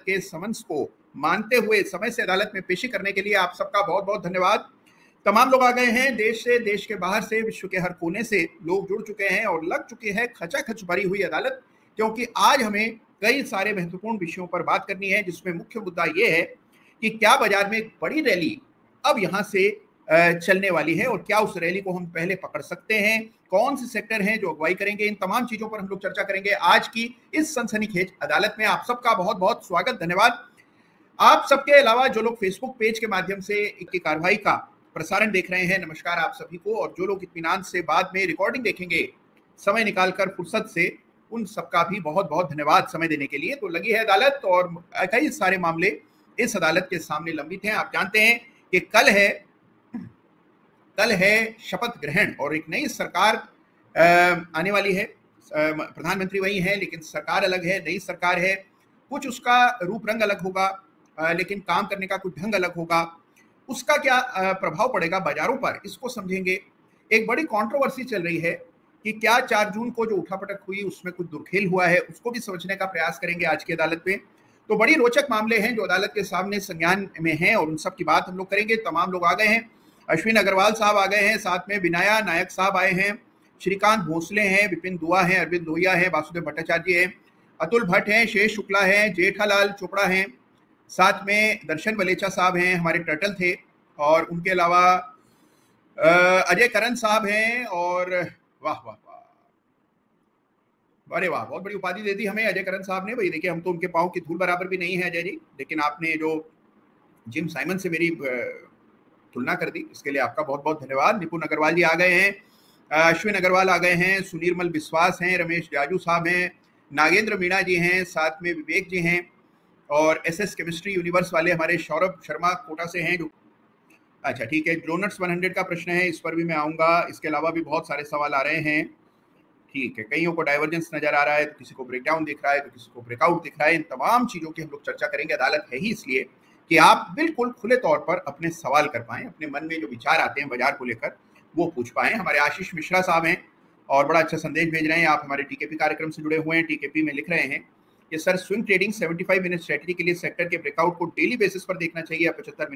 के समन्स को मानते हुए समय से अदालत में पेशी करने के लिए आप सबका बहुत बहुत धन्यवाद। तमाम लोग आ गए हैं, देश से, देश के बाहर से, विश्व के हर कोने से लोग जुड़ चुके हैं और लग चुकी है खचाखच भरी हुई अदालत, क्योंकि आज हमें कई सारे महत्वपूर्ण विषयों पर बात करनी है, जिसमें मुख्य मुद्दा यह है कि क्या बाजार में एक बड़ी रैली अब यहां से चलने वाली है और क्या उस रैली को हम पहले पकड़ सकते हैं, कौन से सेक्टर हैं जो अगुवाई करेंगे, इन तमाम चीजों पर हम लोग चर्चा करेंगे आज की इस सनसनीखेज अदालत में। आप सबका बहुत बहुत स्वागत, धन्यवाद। आप सबके अलावा जो लोग फेसबुक पेज के माध्यम से इसकी कार्रवाई का प्रसारण देख रहे हैं, नमस्कार आप सभी को, और जो लोग इत्मीनान से बाद में रिकॉर्डिंग देखेंगे समय निकालकर फुर्सत से, उन सबका भी बहुत बहुत धन्यवाद समय देने के लिए। तो लगी है अदालत और कई सारे मामले इस अदालत के सामने लंबित हैं। आप जानते हैं कि कल है शपथ ग्रहण और एक नई सरकार आने वाली है। प्रधानमंत्री वही है लेकिन सरकार अलग है, नई सरकार है, कुछ उसका रूप रंग अलग होगा, लेकिन काम करने का कुछ ढंग अलग होगा। उसका क्या प्रभाव पड़ेगा बाजारों पर, इसको समझेंगे। एक बड़ी कंट्रोवर्सी चल रही है कि क्या 4 जून को जो उठापटक हुई उसमें कुछ दुर्खेल हुआ है, उसको भी समझने का प्रयास करेंगे आज की अदालत में। तो बड़ी रोचक मामले हैं जो अदालत के सामने संज्ञान में हैं और उन सब की बात हम लोग करेंगे। तमाम लोग आ गए हैं, अश्विन अग्रवाल साहब आ गए हैं, साथ में विनाया नायक साहब आए हैं, श्रीकांत भोसले हैं, विपिन दुआ हैं, अरविंद लोहिया है, वासुदेव भट्टाचार्य है, अतुल भट्ट हैं, शेष शुक्ला हैं, जेठालाल चोपड़ा हैं, साथ में दर्शन वलेचा साहब हैं, हमारे टर्टल थे, और उनके अलावा अजय करण साहब हैं। और वाह वाह वाह, अरे वाह, बहुत बड़ी उपाधि दे दी हमें अजय करण साहब ने। भाई देखिए, हम तो उनके पाँव की धूल बराबर भी नहीं है अजय जी, लेकिन आपने जो जिम साइमन से मेरी तुलना कर दी, इसके लिए आपका बहुत बहुत धन्यवाद। निपुण अग्रवाल जी आ गए हैं, अश्विन अग्रवाल आ गए हैं, सुनीरमल विश्वास हैं, रमेश जाजू साहब हैं, नागेंद्र मीणा जी हैं, साथ में विवेक जी हैं, और एसएस केमिस्ट्री यूनिवर्स वाले हमारे सौरभ शर्मा कोटा से हैं जो, अच्छा ठीक है, ड्रोनट्स 100 का प्रश्न है, इस पर भी मैं आऊँगा। इसके अलावा भी बहुत सारे सवाल आ रहे हैं, ठीक है, कईयों को डाइवर्जेंस नजर आ रहा है, तो किसी को ब्रेकडाउन दिख रहा है, तो किसी को ब्रेकआउट दिख रहा है। इन तमाम चीज़ों की हम लोग चर्चा करेंगे। अदालत है ही इसलिए कि आप बिल्कुल खुले तौर पर अपने सवाल कर पाएं, अपने मन में जो विचार आते हैं बाजार को लेकर वो पूछ पाएं। हमारे आशीष मिश्रा साहब हैं और बड़ा अच्छा संदेश भेज रहे हैं, आप हमारे टीकेपी कार्यक्रम से जुड़े हुए हैं। टीकेपी में लिख रहे हैं कि sir, swing trading 75 minute strategy के लिए सेक्टर के ब्रेकआउट को डेली बेसिस पर देखना चाहिए, 75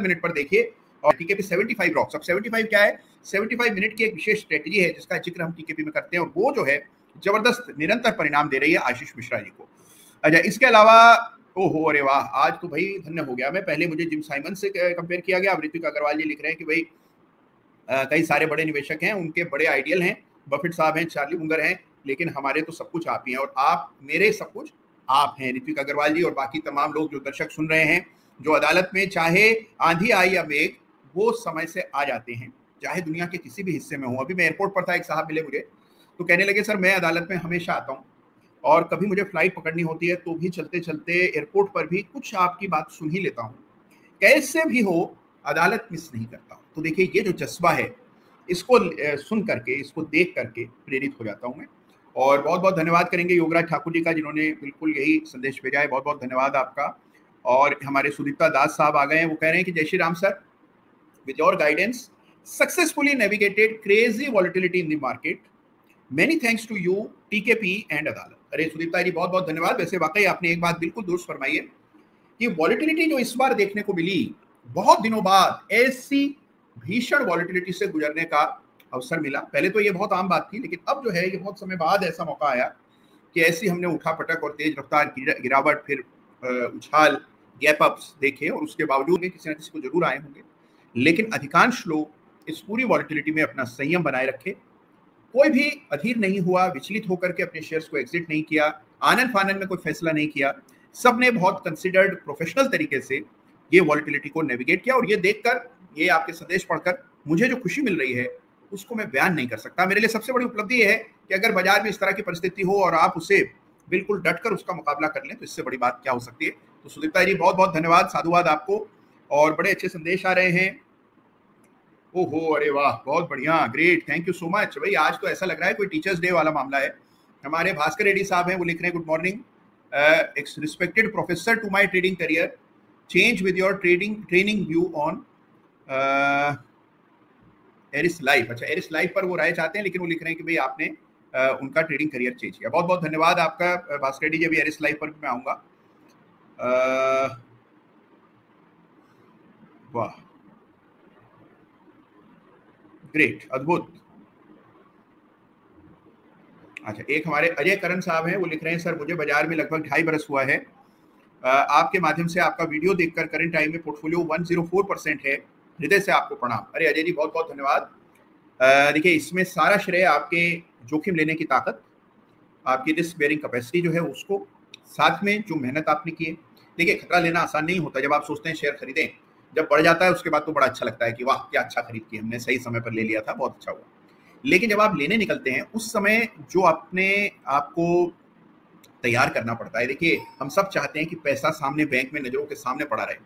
मिनट पर देखिए। और टीकेपी 75 रॉक्स, अब 75 क्या है, 75 मिनट की एक विशेष स्ट्रेटजी है जिसका जिक्र हम टीकेपी में करते हैं, और वो जो है जबरदस्त निरंतर परिणाम दे रही है आशीष मिश्रा जी को। अच्छा, इसके अलावा ओहो, अरे वाह, आज तो भाई धन्य हो गया मैं। पहले मुझे जिम साइमन से कंपेयर किया गया, अब ऋत्विक अग्रवाल जी लिख रहे हैं कि भाई कई सारे बड़े निवेशक हैं, उनके बड़े आइडियल हैं, बफेट साहब हैं, चार्ली मुंगर हैं, लेकिन हमारे तो सब कुछ आप ही हैं, और आप मेरे सब कुछ आप हैं, ऋत्विक अग्रवाल जी और बाकी तमाम लोग जो दर्शक सुन रहे हैं, जो अदालत में चाहे आंधी आई या मेघ, वो समय से आ जाते हैं, चाहे दुनिया के किसी भी हिस्से में हो। अभी मैं एयरपोर्ट पर था, एक साहब मिले मुझे, तो कहने लगे सर मैं अदालत में हमेशा आता हूँ और कभी मुझे फ्लाइट पकड़नी होती है तो भी चलते चलते एयरपोर्ट पर भी कुछ आपकी बात सुन ही लेता हूँ, कैसे भी हो अदालत मिस नहीं करता हूँ। तो देखिए, ये जो जज्बा है, इसको सुन करके, इसको देख करके प्रेरित हो जाता हूँ मैं। और बहुत बहुत धन्यवाद करेंगे योगराज ठाकुर जी का, जिन्होंने बिल्कुल यही संदेश भेजा है, बहुत बहुत धन्यवाद आपका। और हमारे सुदीप्ता दास साहब आ गए हैं, वो कह रहे हैं कि जय Shri Ram sir, with your guidance successfully navigated crazy volatility in the market, many thanks to you TKP and अदालत। अरे सुदीप्ता जी, बहुत बहुत धन्यवाद। वैसे वाकई आपने एक बात बिल्कुल दुरुस्त फरमाई है कि वॉलिटिलिटी जो इस बार देखने को मिली, बहुत दिनों बाद ऐसी भीषण वॉलिटिलिटी से गुजरने का अवसर मिला। पहले तो ये बहुत आम बात थी, लेकिन अब जो है ये बहुत समय बाद ऐसा मौका आया कि ऐसी हमने उठापटक और तेज रफ्तार गिरावट, फिर उछाल, गैप अप्स देखे, और उसके बावजूद किसी न किसी को जरूर आए होंगे, लेकिन अधिकांश लोग इस पूरी वॉलिटिलिटी में अपना संयम बनाए रखे, कोई भी अधीर नहीं हुआ, विचलित होकर के अपने शेयर्स को एग्जिट नहीं किया, आनन फानन में कोई फैसला नहीं किया, सबने बहुत कंसिडर्ड प्रोफेशनल तरीके से ये वॉलिटिलिटी को नेविगेट किया। और ये देखकर, ये आपके संदेश पढ़कर मुझे जो खुशी मिल रही है उसको मैं बयान नहीं कर सकता। मेरे लिए सबसे बड़ी उपलब्धि है कि अगर बाजार में इस तरह की परिस्थिति हो और आप उसे बिल्कुल डटकर उसका मुकाबला कर लें, तो इससे बड़ी बात क्या हो सकती है। तो सुदीप्ता जी, बहुत बहुत धन्यवाद, साधुवाद आपको, और बड़े अच्छे संदेश आ रहे हैं। ओहो, अरे वाह, बहुत बढ़िया, great, thank you so much. भाई आज तो ऐसा लग रहा है कोई टीचर्स डे वाला मामला है। हमारे भास्कर रेड्डी साहब हैं, वो लिख रहे हैं good morning respected professor to my trading career, change with your training view on Aries life. अच्छा, एरिस लाइफ पर वो राय चाहते हैं, लेकिन वो लिख रहे हैं कि भाई आपने उनका ट्रेडिंग करियर चेंज किया। बहुत बहुत धन्यवाद आपका भास्कर रेड्डी जी। अभी एरिस लाइफ पर भी मैं आऊँगा। वाह, ग्रेट, अद्भुत। अच्छा, एक हमारे अजय करण साहब हैं, वो लिख रहे हैं सर मुझे बाजार में लगभग 2.5 बरस हुआ है, आपके माध्यम से आपका वीडियो देखकर करंट टाइम में पोर्टफोलियो 104% है, हृदय से आपको प्रणाम। अरे अजय जी, बहुत बहुत धन्यवाद। देखिए, इसमें सारा श्रेय आपके जोखिम लेने की ताकत, आपकी रिस्क बेयरिंग कैपेसिटी जो है उसको, साथ में जो मेहनत आपने की है। देखिए, खतरा लेना आसान नहीं होता। जब आप सोचते हैं शेयर खरीदें, जब बढ़ जाता है उसके बाद तो बड़ा अच्छा लगता है कि वाह क्या अच्छा खरीद किया हमने, सही समय पर ले लिया था, बहुत अच्छा हुआ। लेकिन जब आप लेने निकलते हैं उस समय जो अपने आपको तैयार करना पड़ता है, देखिए हम सब चाहते हैं कि पैसा सामने बैंक में नजरों के सामने पड़ा रहे,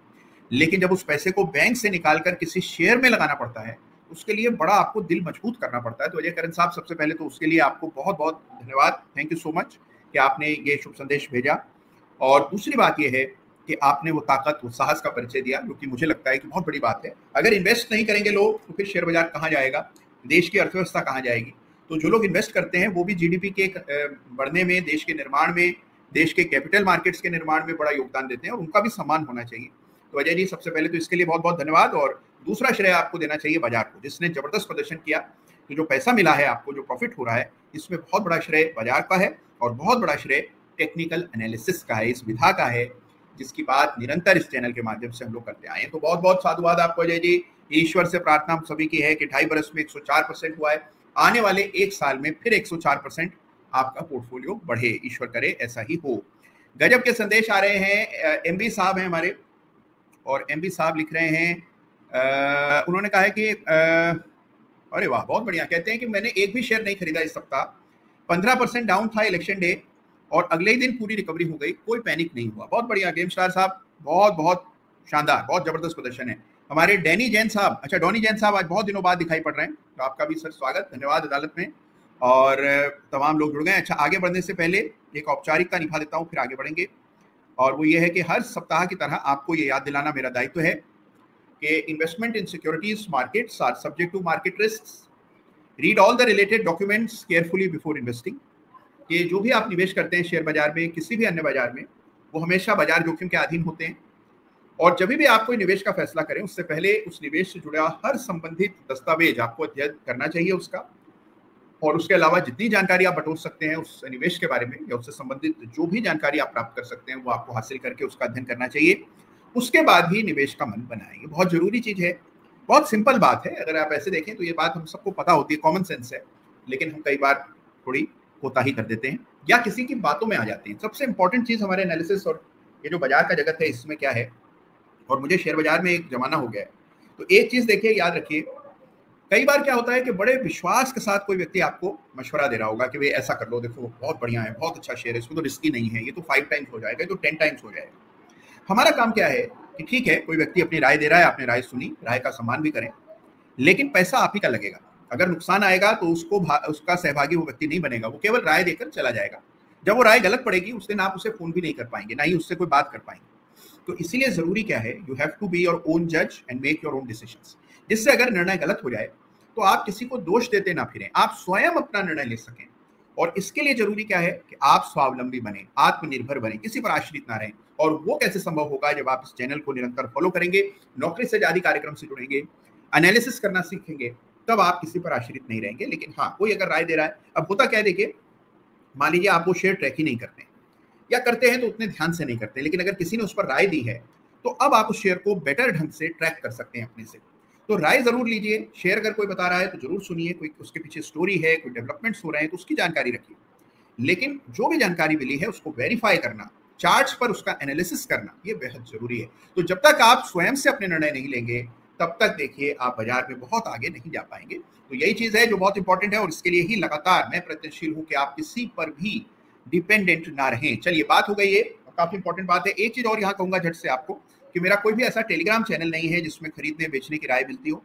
लेकिन जब उस पैसे को बैंक से निकालकर किसी शेयर में लगाना पड़ता है, उसके लिए बड़ा आपको दिल मजबूत करना पड़ता है। तो अजय करण साहब, सबसे पहले तो उसके लिए आपको बहुत बहुत धन्यवाद, थैंक यू सो मच कि आपने ये शुभ संदेश भेजा। और दूसरी बात यह है कि आपने वो ताकत, वो साहस का परिचय दिया, जो कि मुझे लगता है कि बहुत बड़ी बात है। अगर इन्वेस्ट नहीं करेंगे लोग तो फिर शेयर बाजार कहाँ जाएगा, देश की अर्थव्यवस्था कहाँ जाएगी। तो जो लोग इन्वेस्ट करते हैं वो भी जीडीपी के बढ़ने में, देश के निर्माण में, देश के कैपिटल मार्केट्स के निर्माण में बड़ा योगदान देते हैं और उनका भी सम्मान होना चाहिए। तो अजय जी, सबसे पहले तो इसके लिए बहुत बहुत धन्यवाद। और दूसरा श्रेय आपको देना चाहिए बाजार को, जिसने जबरदस्त प्रदर्शन किया। तो जो पैसा मिला है आपको, जो प्रॉफिट हो रहा है, इसमें बहुत बड़ा श्रेय बाजार का है और बहुत बड़ा श्रेय टेक्निकल एनालिसिस का है, इस विधा का है, जिसकी बात निरंतर इस चैनल के माध्यम से हम लोग करते आए हैं। तो बहुत बहुत साधुवाद आपको अजय जी। ईश्वर से प्रार्थना हम सभी की है कि 2.5 बरस में 104% हुआ है, आने वाले एक साल में फिर 104% आपका पोर्टफोलियो बढ़े, ईश्वर करे ऐसा ही हो। गजब के संदेश आ रहे हैं। एमबी साहब हैं हमारे, और एमबी साहब लिख रहे हैं, उन्होंने कहा है कि अरे वाह, बहुत बढ़िया। कहते हैं कि मैंने एक भी शेयर नहीं खरीदा इस सप्ताह, 15% डाउन था इलेक्शन डे और अगले ही दिन पूरी रिकवरी हो गई, कोई पैनिक नहीं हुआ। बहुत बढ़िया गेम स्टार साहब, बहुत बहुत शानदार, बहुत जबरदस्त प्रदर्शन है। हमारे डैनी जैन साहब, अच्छा डॉनी जैन साहब आज बहुत दिनों बाद दिखाई पड़ रहे हैं, तो आपका भी सर स्वागत, धन्यवाद अदालत में, और तमाम लोग जुड़ गए। अच्छा, आगे बढ़ने से पहले एक औपचारिकता निभा देता हूँ, फिर आगे बढ़ेंगे। और वो ये है कि हर सप्ताह की तरह आपको ये याद दिलाना मेरा दायित्व है कि investment in securities markets are subject to market risks, read all the related documents carefully before investing. कि जो भी आप निवेश करते हैं शेयर बाजार में, किसी भी अन्य बाजार में, वो हमेशा बाजार जोखिम के अधीन होते हैं। और जब भी आप कोई निवेश का फैसला करें, उससे पहले उस निवेश से जुड़ा हर संबंधित दस्तावेज आपको अध्ययन करना चाहिए उसका, और उसके अलावा जितनी जानकारी आप बटोर सकते हैं उस निवेश के बारे में या उससे संबंधित जो भी जानकारी आप प्राप्त कर सकते हैं वो आपको हासिल करके उसका अध्ययन करना चाहिए। उसके बाद ही निवेश का मन बनाएं, ये बहुत जरूरी चीज है। बहुत सिंपल बात है, अगर आप ऐसे देखें तो ये बात हम सबको पता होती है, कॉमन सेंस है, लेकिन हम कई बार थोड़ी कोताही कर देते हैं या किसी की बातों में आ जाते हैं। सबसे इंपॉर्टेंट चीज हमारे एनालिसिस और ये जो बाजार का जगत है इसमें क्या है, और मुझे शेयर बाजार में एक जमाना हो गया है, तो एक चीज देखिए, याद रखिए, कई बार क्या होता है कि बड़े विश्वास के साथ कोई व्यक्ति आपको मशवरा दे रहा होगा कि भाई ऐसा कर लो, देखो बहुत बढ़िया है, बहुत अच्छा शेयर है, इसमें तो रिस्की नहीं है, ये तो 5 टाइम्स हो जाएगा, ये तो 10 टाइम्स हो जाएगा। हमारा काम क्या है कि ठीक है, कोई व्यक्ति अपनी राय दे रहा है, आपने राय सुनी, राय का सम्मान भी करें, लेकिन पैसा आप ही का लगेगा। अगर नुकसान आएगा तो उसका सहभागी वो व्यक्ति नहीं बनेगा, वो केवल राय देकर चला जाएगा। जब वो राय गलत पड़ेगी उस दिन आप उसे फोन भी नहीं कर पाएंगे, ना ही उससे कोई बात कर पाएंगे। तो इसीलिए जरूरी क्या है, you have to be your own जज and make your own decisions, जिससे अगर निर्णय गलत हो जाए तो आप किसी को दोष देते ना फिरें, आप स्वयं अपना निर्णय ले सकें। और इसके लिए जरूरी क्या है कि आप स्वावलंबी बने, आत्मनिर्भर बने, किसी पर आश्रित ना रहें। और वो कैसे संभव होगा, जब आप इस चैनल को निरंतर फॉलो करेंगे, नौकरी से आजादी कार्यक्रम से जुड़ेंगे, एनालिसिस करना सीखेंगे, तब आप किसी पर आश्रित नहीं रहेंगे। लेकिन हाँ, कोई अगर राय दे रहा है, अब होता क्या है, देखिए मान लीजिए आप वो शेयर ट्रैक ही नहीं करते या करते हैं तो उतने ध्यान से नहीं करते, लेकिन अगर किसी ने उस पर राय दी है तो अब आप उस शेयर को बेटर ढंग से ट्रैक कर सकते हैं अपने से। तो राय जरूर लीजिए, शेयर अगर कोई बता रहा है तो जरूर सुनिए, कोई उसके पीछे स्टोरी है, कोई डेवलपमेंट्स हो रहे हैं तो उसकी जानकारी रखिए, लेकिन जो भी जानकारी मिली है उसको वेरीफाई करना, चार्ट्स पर उसका एनालिसिस करना, ये बेहद जरूरी है। तो जब तक आप स्वयं से अपने निर्णय नहीं लेंगे तब तक देखिए आप बाजार में बहुत आगे नहीं जा पाएंगे। तो यही चीज है जो बहुत इंपॉर्टेंट है, और इसके लिए ही लगातार मैं प्रयत्नशील हूं कि आप किसी पर भी डिपेंडेंट ना रहें। चलिए, बात हो गई है, काफी इंपॉर्टेंट बात है। एक चीज और यहाँ कहूंगा झट से आपको कि मेरा कोई भी ऐसा टेलीग्राम चैनल नहीं है जिसमें खरीदने बेचने की राय मिलती हो।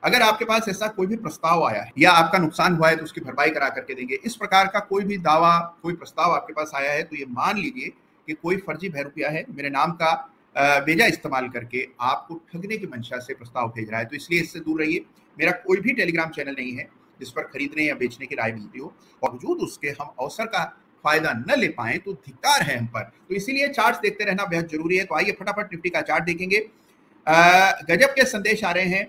अगर आपके पास ऐसा कोई भी प्रस्ताव आया है या आपका नुकसान हुआ है तो उसकी भरपाई करा करके देंगे, इस प्रकार का कोई भी दावा, कोई प्रस्ताव आपके पास आया है, तो ये मान लीजिए कि कोई फर्जी बहरूपिया है, मेरे नाम का बेजा इस्तेमाल करके आपको ठगने की मंशा से प्रस्ताव भेज रहा है। तो इसलिए इससे दूर रहिए। मेरा कोई भी टेलीग्राम चैनल नहीं है जिस पर खरीदने या बेचने की राय मिलती हो, और वजूद उसके हम अवसर का फायदा न ले पाए तो धिक्कार है हम पर। तो इसीलिए चार्ट्स देखते रहना बेहद जरूरी है। तो आइए फटाफट निफ्टी का चार्ट देखेंगे। गजब के संदेश आ रहे हैं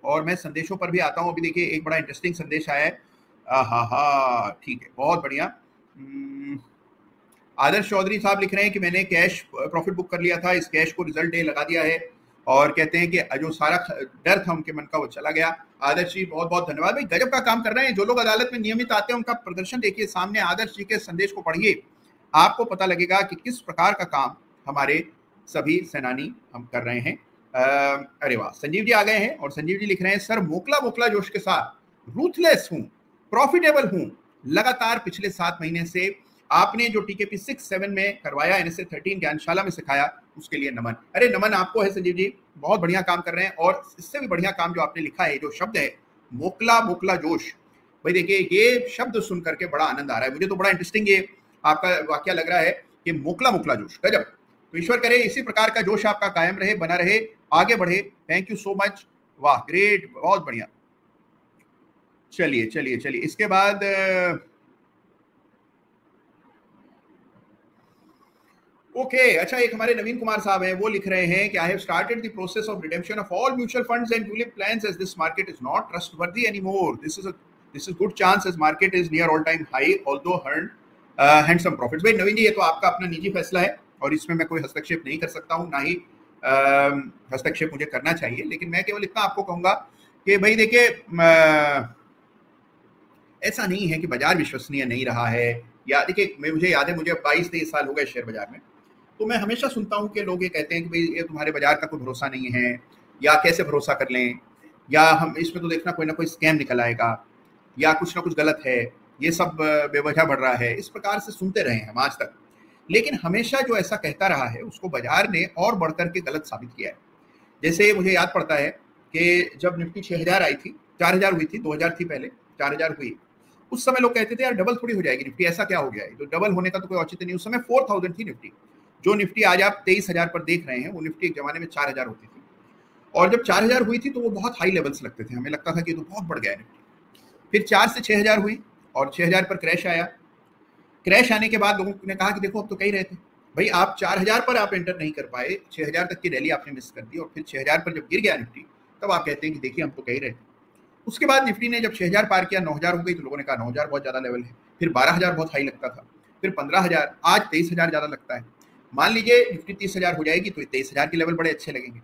और मैं संदेशों पर भी आता हूं। अभी देखिए एक बड़ा इंटरेस्टिंग संदेश आया है। हा, ठीक है, बहुत बढ़िया। आदर्श चौधरी साहब लिख रहे हैं कि मैंने कैश प्रॉफिट बुक कर लिया था, इस कैश को रिजल्ट डे लगा दिया है और कहते हैं कि जो सारा डर था उनके मन का वो चला गया। आदर्श जी बहुत बहुत धन्यवाद। भाई गजब का काम कर रहे हैं। जो लोग अदालत में नियमित आते हैं उनका प्रदर्शन देखिए सामने। आदर्श जी के संदेश को पढ़िए, आपको पता लगेगा कि किस प्रकार का काम हमारे सभी सेनानी हम कर रहे हैं। अरे वाह, संजीव जी आ गए हैं और संजीव जी लिख रहे हैं सर मोकला मोकला जोश के साथ रूथलेस हूं, प्रॉफिटेबल हूं, लगातार पिछले 7 महीने से आपने जो टीकेपी 6-7 में करवाया, NSE 13 ज्ञानशाला में सिखाया, उसके लिए नमन। अरे नमन आपको है संजीव जी, बहुत बढ़िया काम कर रहे हैं। और इससे भी बढ़िया काम जो आपने लिखा है, जो शब्द है मोकला मोकला जोश, भाई देखिए ये शब्द सुन करके बड़ा आनंद आ रहा है मुझे। तो बड़ा इंटरेस्टिंग ये आपका वाक्य लग रहा है कि मोकला मोकला जोश, गजब। तो ईश्वर करे इसी प्रकार का जोश आपका कायम रहे, बना रहे, आगे बढ़े। थैंक यू सो मच, वाह ग्रेट, बहुत बढ़िया। चलिए चलिए चलिए, इसके बाद ओके अच्छा, एक हमारे नवीन कुमार साहब हैं, वो लिख रहे हैं कि I have started the process of redemption of all mutual funds and ULIP plans as this market is not trustworthy anymore. This is good chance as market is near all time high although earn handsome profits. भाई नवीन जी, ये तो आपका अपना निजी फैसला है और इसमें मैं कोई हस्तक्षेप नहीं कर सकता हूँ, ना ही हस्तक्षेप मुझे करना चाहिए। लेकिन मैं केवल इतना आपको कहूंगा कि भाई देखिए ऐसा नहीं है कि बाजार विश्वसनीय नहीं रहा है। या देखिए मुझे याद है, मुझे 22-23 साल हो गए शेयर बाजार में, तो मैं हमेशा सुनता हूँ कि लोग ये कहते हैं कि भाई ये तुम्हारे बाजार का कोई भरोसा नहीं है, या कैसे भरोसा कर लें, या हम इसमें तो देखना कोई ना कोई स्कैम निकल आएगा, या कुछ ना कुछ गलत है, ये सब बेवजह बढ़ रहा है। इस प्रकार से सुनते रहे हम आज तक। लेकिन हमेशा जो ऐसा कहता रहा है उसको बाजार ने और बढ़कर के गलत साबित किया है। जैसे मुझे याद पड़ता है कि जब निफ्टी 6000 आई थी, 4000 हुई थी, 2000 थी पहले, 4000 हुई, उस समय लोग कहते थे यार डबल थोड़ी हो जाएगी निफ्टी, ऐसा क्या हो गया है, तो डबल होने का तो कोई औचित्य नहीं। उस समय 4000 थी निफ्टी। जो निफ्टी आज आप 23000 पर देख रहे हैं, वो निफ्टी एक जमाने में 4000 होती थी। और जब 4000 हुई थी तो वो बहुत हाई लेवल्स लगते थे, हमें लगता था कि तो बहुत बढ़ गया है निफ्टी। फिर 4 से 6000 हुई और 6000 पर क्रैश आया। क्रैश आने के बाद लोगों ने कहा कि देखो अब तो कह रहे थे भाई आप 4000 पर आप एंटर नहीं कर पाए, 6000 तक की रैली आपने मिस कर दी, और फिर 6000 पर जब गिर गया निफ्टी तब आप कहते हैं कि देखिए हम तो कह रहे थे। उसके बाद निफ्टी ने जब 6000 पार किया, 9000 हो गई, तो लोगों ने कहा 9000 बहुत ज्यादा लेवल है। फिर 12000 बहुत हाई लगता था, फिर 15000, आज 23000 ज्यादा लगता है। मान लीजिए निफ्टी 30000 हो जाएगी तो 23000 के लेवल बड़े अच्छे लगेंगे।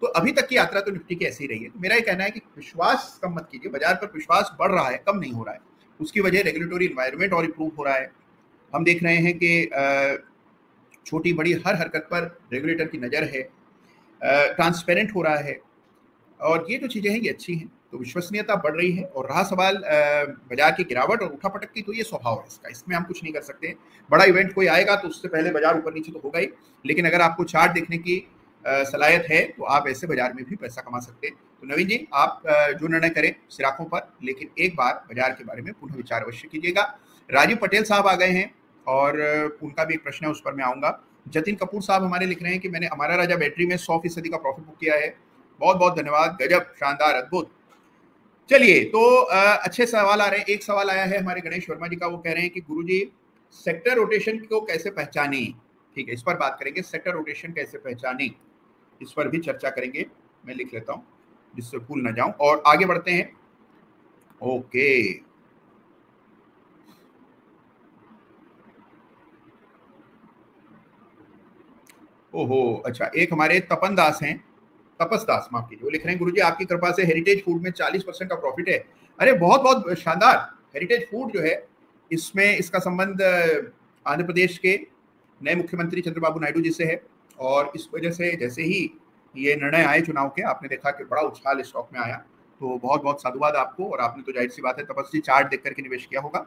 तो अभी तक की यात्रा तो निफ्टी की ऐसी ही रही है। तो मेरा ये कहना है कि विश्वास कम मत कीजिए, बाजार पर विश्वास बढ़ रहा है, कम नहीं हो रहा है। उसकी वजह रेगुलेटरी इन्वायरमेंट और इम्प्रूव हो रहा है। हम देख रहे हैं कि छोटी बड़ी हर हरकत पर रेगुलेटर की नज़र है, ट्रांसपेरेंट हो रहा है, और ये जो चीज़ें हैं ये अच्छी हैं। तो विश्वसनीयता बढ़ रही है। और रहा सवाल बाजार की गिरावट और उठापटक की, तो ये स्वभाव है इसका, इसमें हम कुछ नहीं कर सकते। बड़ा इवेंट कोई आएगा तो उससे पहले बाजार ऊपर नीचे तो होगा ही। लेकिन अगर आपको चार्ट देखने की सलाहियत है तो आप ऐसे बाजार में भी पैसा कमा सकते हैं। तो नवीन जी, आप जो निर्णय करें सिराखों पर, लेकिन एक बार बाजार के बारे में पुनः विचार अवश्य कीजिएगा। राजीव पटेल साहब आ गए हैं और उनका भी एक प्रश्न है, उस पर मैं आऊँगा। जतिन कपूर साहब हमारे लिख रहे हैं कि मैंने हमारा राजा बैटरी में 100% का प्रॉफिट बुक किया है। बहुत बहुत धन्यवाद, गजब, शानदार, अद्भुत। चलिए, तो अच्छे सवाल आ रहे हैं। एक सवाल आया है हमारे गणेश वर्मा जी का, वो कह रहे हैं कि गुरुजी सेक्टर रोटेशन को कैसे पहचाने। ठीक है, इस पर बात करेंगे, सेक्टर रोटेशन कैसे पहचाने, इस पर भी चर्चा करेंगे। मैं लिख लेता हूं जिससे भूल ना जाऊं, और आगे बढ़ते हैं। ओके, ओहो अच्छा, एक हमारे तपन दास हैं, तपस दास माफ कीजिए, वो लिख रहे हैं गुरुजी आपकी कृपा से हेरिटेज फूड में 40% का प्रॉफिट है। अरे बहुत बहुत शानदार। हेरिटेज फूड जो है, इसमें इसका संबंध आंध्र प्रदेश के नए मुख्यमंत्री चंद्रबाबू नायडू जी से है, और इस वजह से जैसे ही ये निर्णय आए चुनाव के, आपने देखा कि बड़ा उछाल स्टॉक में आया। तो बहुत बहुत साधुवाद आपको। और आपने तो जाहिर सी बात है तपस जी चार्ट देख करके निवेश किया होगा।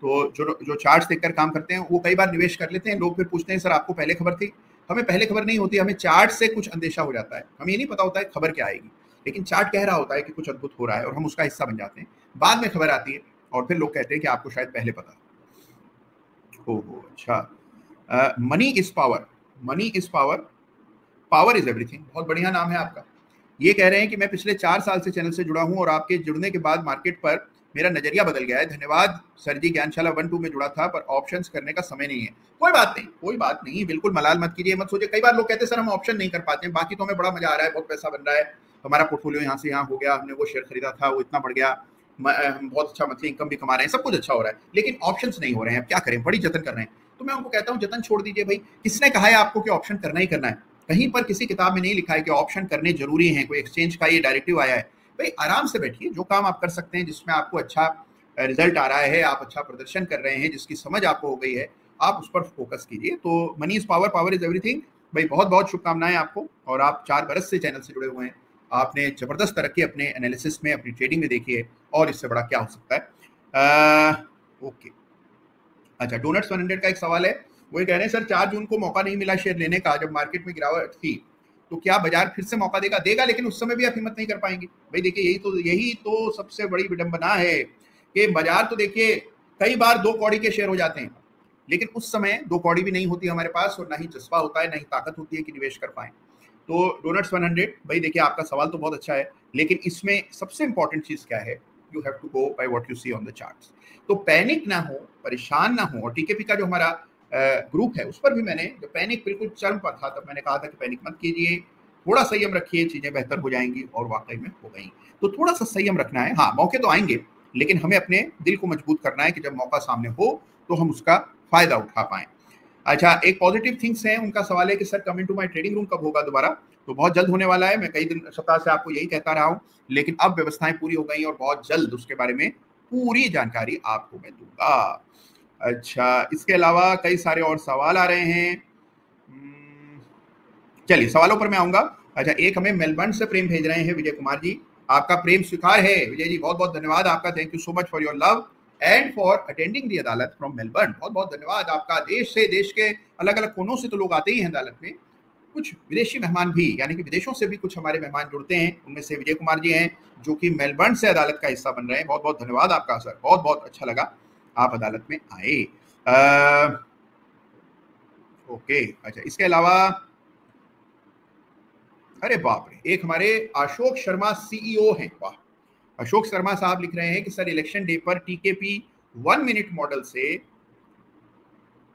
तो जो चार्ट्स देखकर काम करते हैं वो कई बार निवेश कर लेते हैं। लोग फिर पूछते हैं सर आपको पहले खबर थी। हमें पहले खबर नहीं होती, हमें चार्ट से कुछ अंदेशा हो जाता है। हमें ये नहीं पता होता है खबर क्या आएगी, लेकिन चार्ट कह रहा होता है कि कुछ अद्भुत हो रहा है और हम उसका हिस्सा बन जाते हैं। बाद में खबर आती है और फिर लोग कहते हैं कि आपको शायद पहले पता। ओहो अच्छा, money is power, money is power, power is everything, बहुत बढ़िया नाम है आपका। ये कह रहे हैं कि मैं पिछले 4 साल से चैनल से जुड़ा हूं और आपके जुड़ने के बाद मार्केट पर मेरा नजरिया बदल गया है। धन्यवाद सर जी, ज्ञानशाला 1-2 में जुड़ा था पर ऑप्शंस करने का समय नहीं है। कोई बात नहीं, कोई बात नहीं, बिल्कुल मलाल मत कीजिए, मत सोचिए। कई बार लोग कहते हैं सर हम ऑप्शन नहीं कर पाते हैं, बाकी तो हमें बड़ा मजा आ रहा है, बहुत पैसा बन रहा है, हमारा पोर्टफोलियो यहाँ से यहाँ हो गया, हमने वो शेयर खरीदा था वो इतना बढ़ गया, हम बहुत अच्छा मंथली इनकम भी कमा रहे हैं, सब कुछ अच्छा हो रहा है, लेकिन ऑप्शंस नहीं हो रहे हैं, क्या करें, बड़ी जतन कर रहे हैं। तो मैं उनको कहता हूँ जतन छोड़ दीजिए भाई। किसने कहा है आपको कि ऑप्शन करना ही करना है? कहीं पर किसी किताब में नहीं लिखा है कि ऑप्शन करने जरूरी है, कोई एक्सचेंज का ये डायरेक्टिव आया है। भाई आराम से बैठिए, जो काम आप कर सकते हैं, जिसमें आपको अच्छा रिजल्ट आ रहा है, आप अच्छा प्रदर्शन कर रहे हैं, जिसकी समझ आपको हो गई है, आप उस पर फोकस कीजिए। तो money is power, power is everything. भाई बहुत बहुत शुभकामनाएं आपको, और आप 4 बरस से चैनल से जुड़े हुए हैं, आपने जबरदस्त तरक्की अपने एनालिसिस में, अपनी ट्रेडिंग में देखी है, और इससे बड़ा क्या हो सकता है। ओके, अच्छा, डोनट्स 100 का एक सवाल है, वो कह रहे हैं सर 4 जून को मौका नहीं मिला शेयर लेने का, जब मार्केट में गिरावट थी, तो क्या बाजार फिर से मौका देगा? देगा, लेकिन उस समय भी आप हिम्मत नहीं कर पाएंगे। भाई देखिए, यही तो सबसे बड़ी विडंबना है कि बाजार तो देखिए कई बार 2 कौड़ी के शेयर हो जाते हैं, लेकिन उस समय 2 कौड़ी भी नहीं होती हमारे पास, और ना ही जज्बा होता है, ना ही ताकत होती है कि निवेश कर पाए। तो डोनट्स 100, भाई देखिए आपका सवाल तो बहुत अच्छा है, लेकिन इसमें सबसे इंपॉर्टेंट चीज क्या है? You have to go by what you see on the charts. तो पैनिक ना हो, परेशान ना हो। और टीकेपी का जो हमारा ग्रुप है, उस पर भी मैंने, जब पैनिक बिल्कुल चरम पर था, तब मैंने कहा था कि पैनिक मत कीजिए, थोड़ा संयम रखिए, चीजें बेहतर हो जाएंगी, और वाकई में हो गई। तो थोड़ा सा संयम रखना है। हाँ, मौके तो आएंगे, लेकिन हमें अपने दिल को मजबूत करना है कि जब मौका सामने हो तो हम उसका फायदा उठा पाएं। अच्छा, एक पॉजिटिव थिंग्स है, उनका सवाल है कि sir come into my trading room कब होगा दोबारा? तो बहुत जल्द होने वाला है। मैं कई दिन सप्ताह से आपको यही कहता रहा हूं, लेकिन अब व्यवस्थाएं पूरी हो गई, और बहुत जल्द उसके बारे में पूरी जानकारी आपको मैं दूंगा। अच्छा, इसके अलावा कई सारे और सवाल आ रहे हैं, चलिए सवालों पर मैं आऊंगा। अच्छा, एक हमें मेलबर्न से प्रेम भेज रहे हैं विजय कुमार जी, आपका प्रेम स्वीकार है विजय जी, बहुत बहुत धन्यवाद आपका, thank you so much for your love and for attending the Adalat from Melbourne. बहुत बहुत धन्यवाद आपका। देश से, देश के अलग अलग कोनों से तो लोग आते ही हैं अदालत में, कुछ विदेशी मेहमान भी, यानी कि विदेशों से भी कुछ हमारे मेहमान जुड़ते हैं, उनमें से विजय कुमार जी हैं जो कि मेलबर्न से अदालत का हिस्सा बन रहे हैं। बहुत बहुत धन्यवाद आपका सर, बहुत बहुत अच्छा लगा आप अदालत में आए। ओके, अच्छा, इसके अलावा अरे बाप रे, एक हमारे अशोक शर्मा सीईओ हैं, वाह, अशोक शर्मा साहब लिख रहे हैं कि सर इलेक्शन डे पर टीकेपी 1 मिनट मॉडल से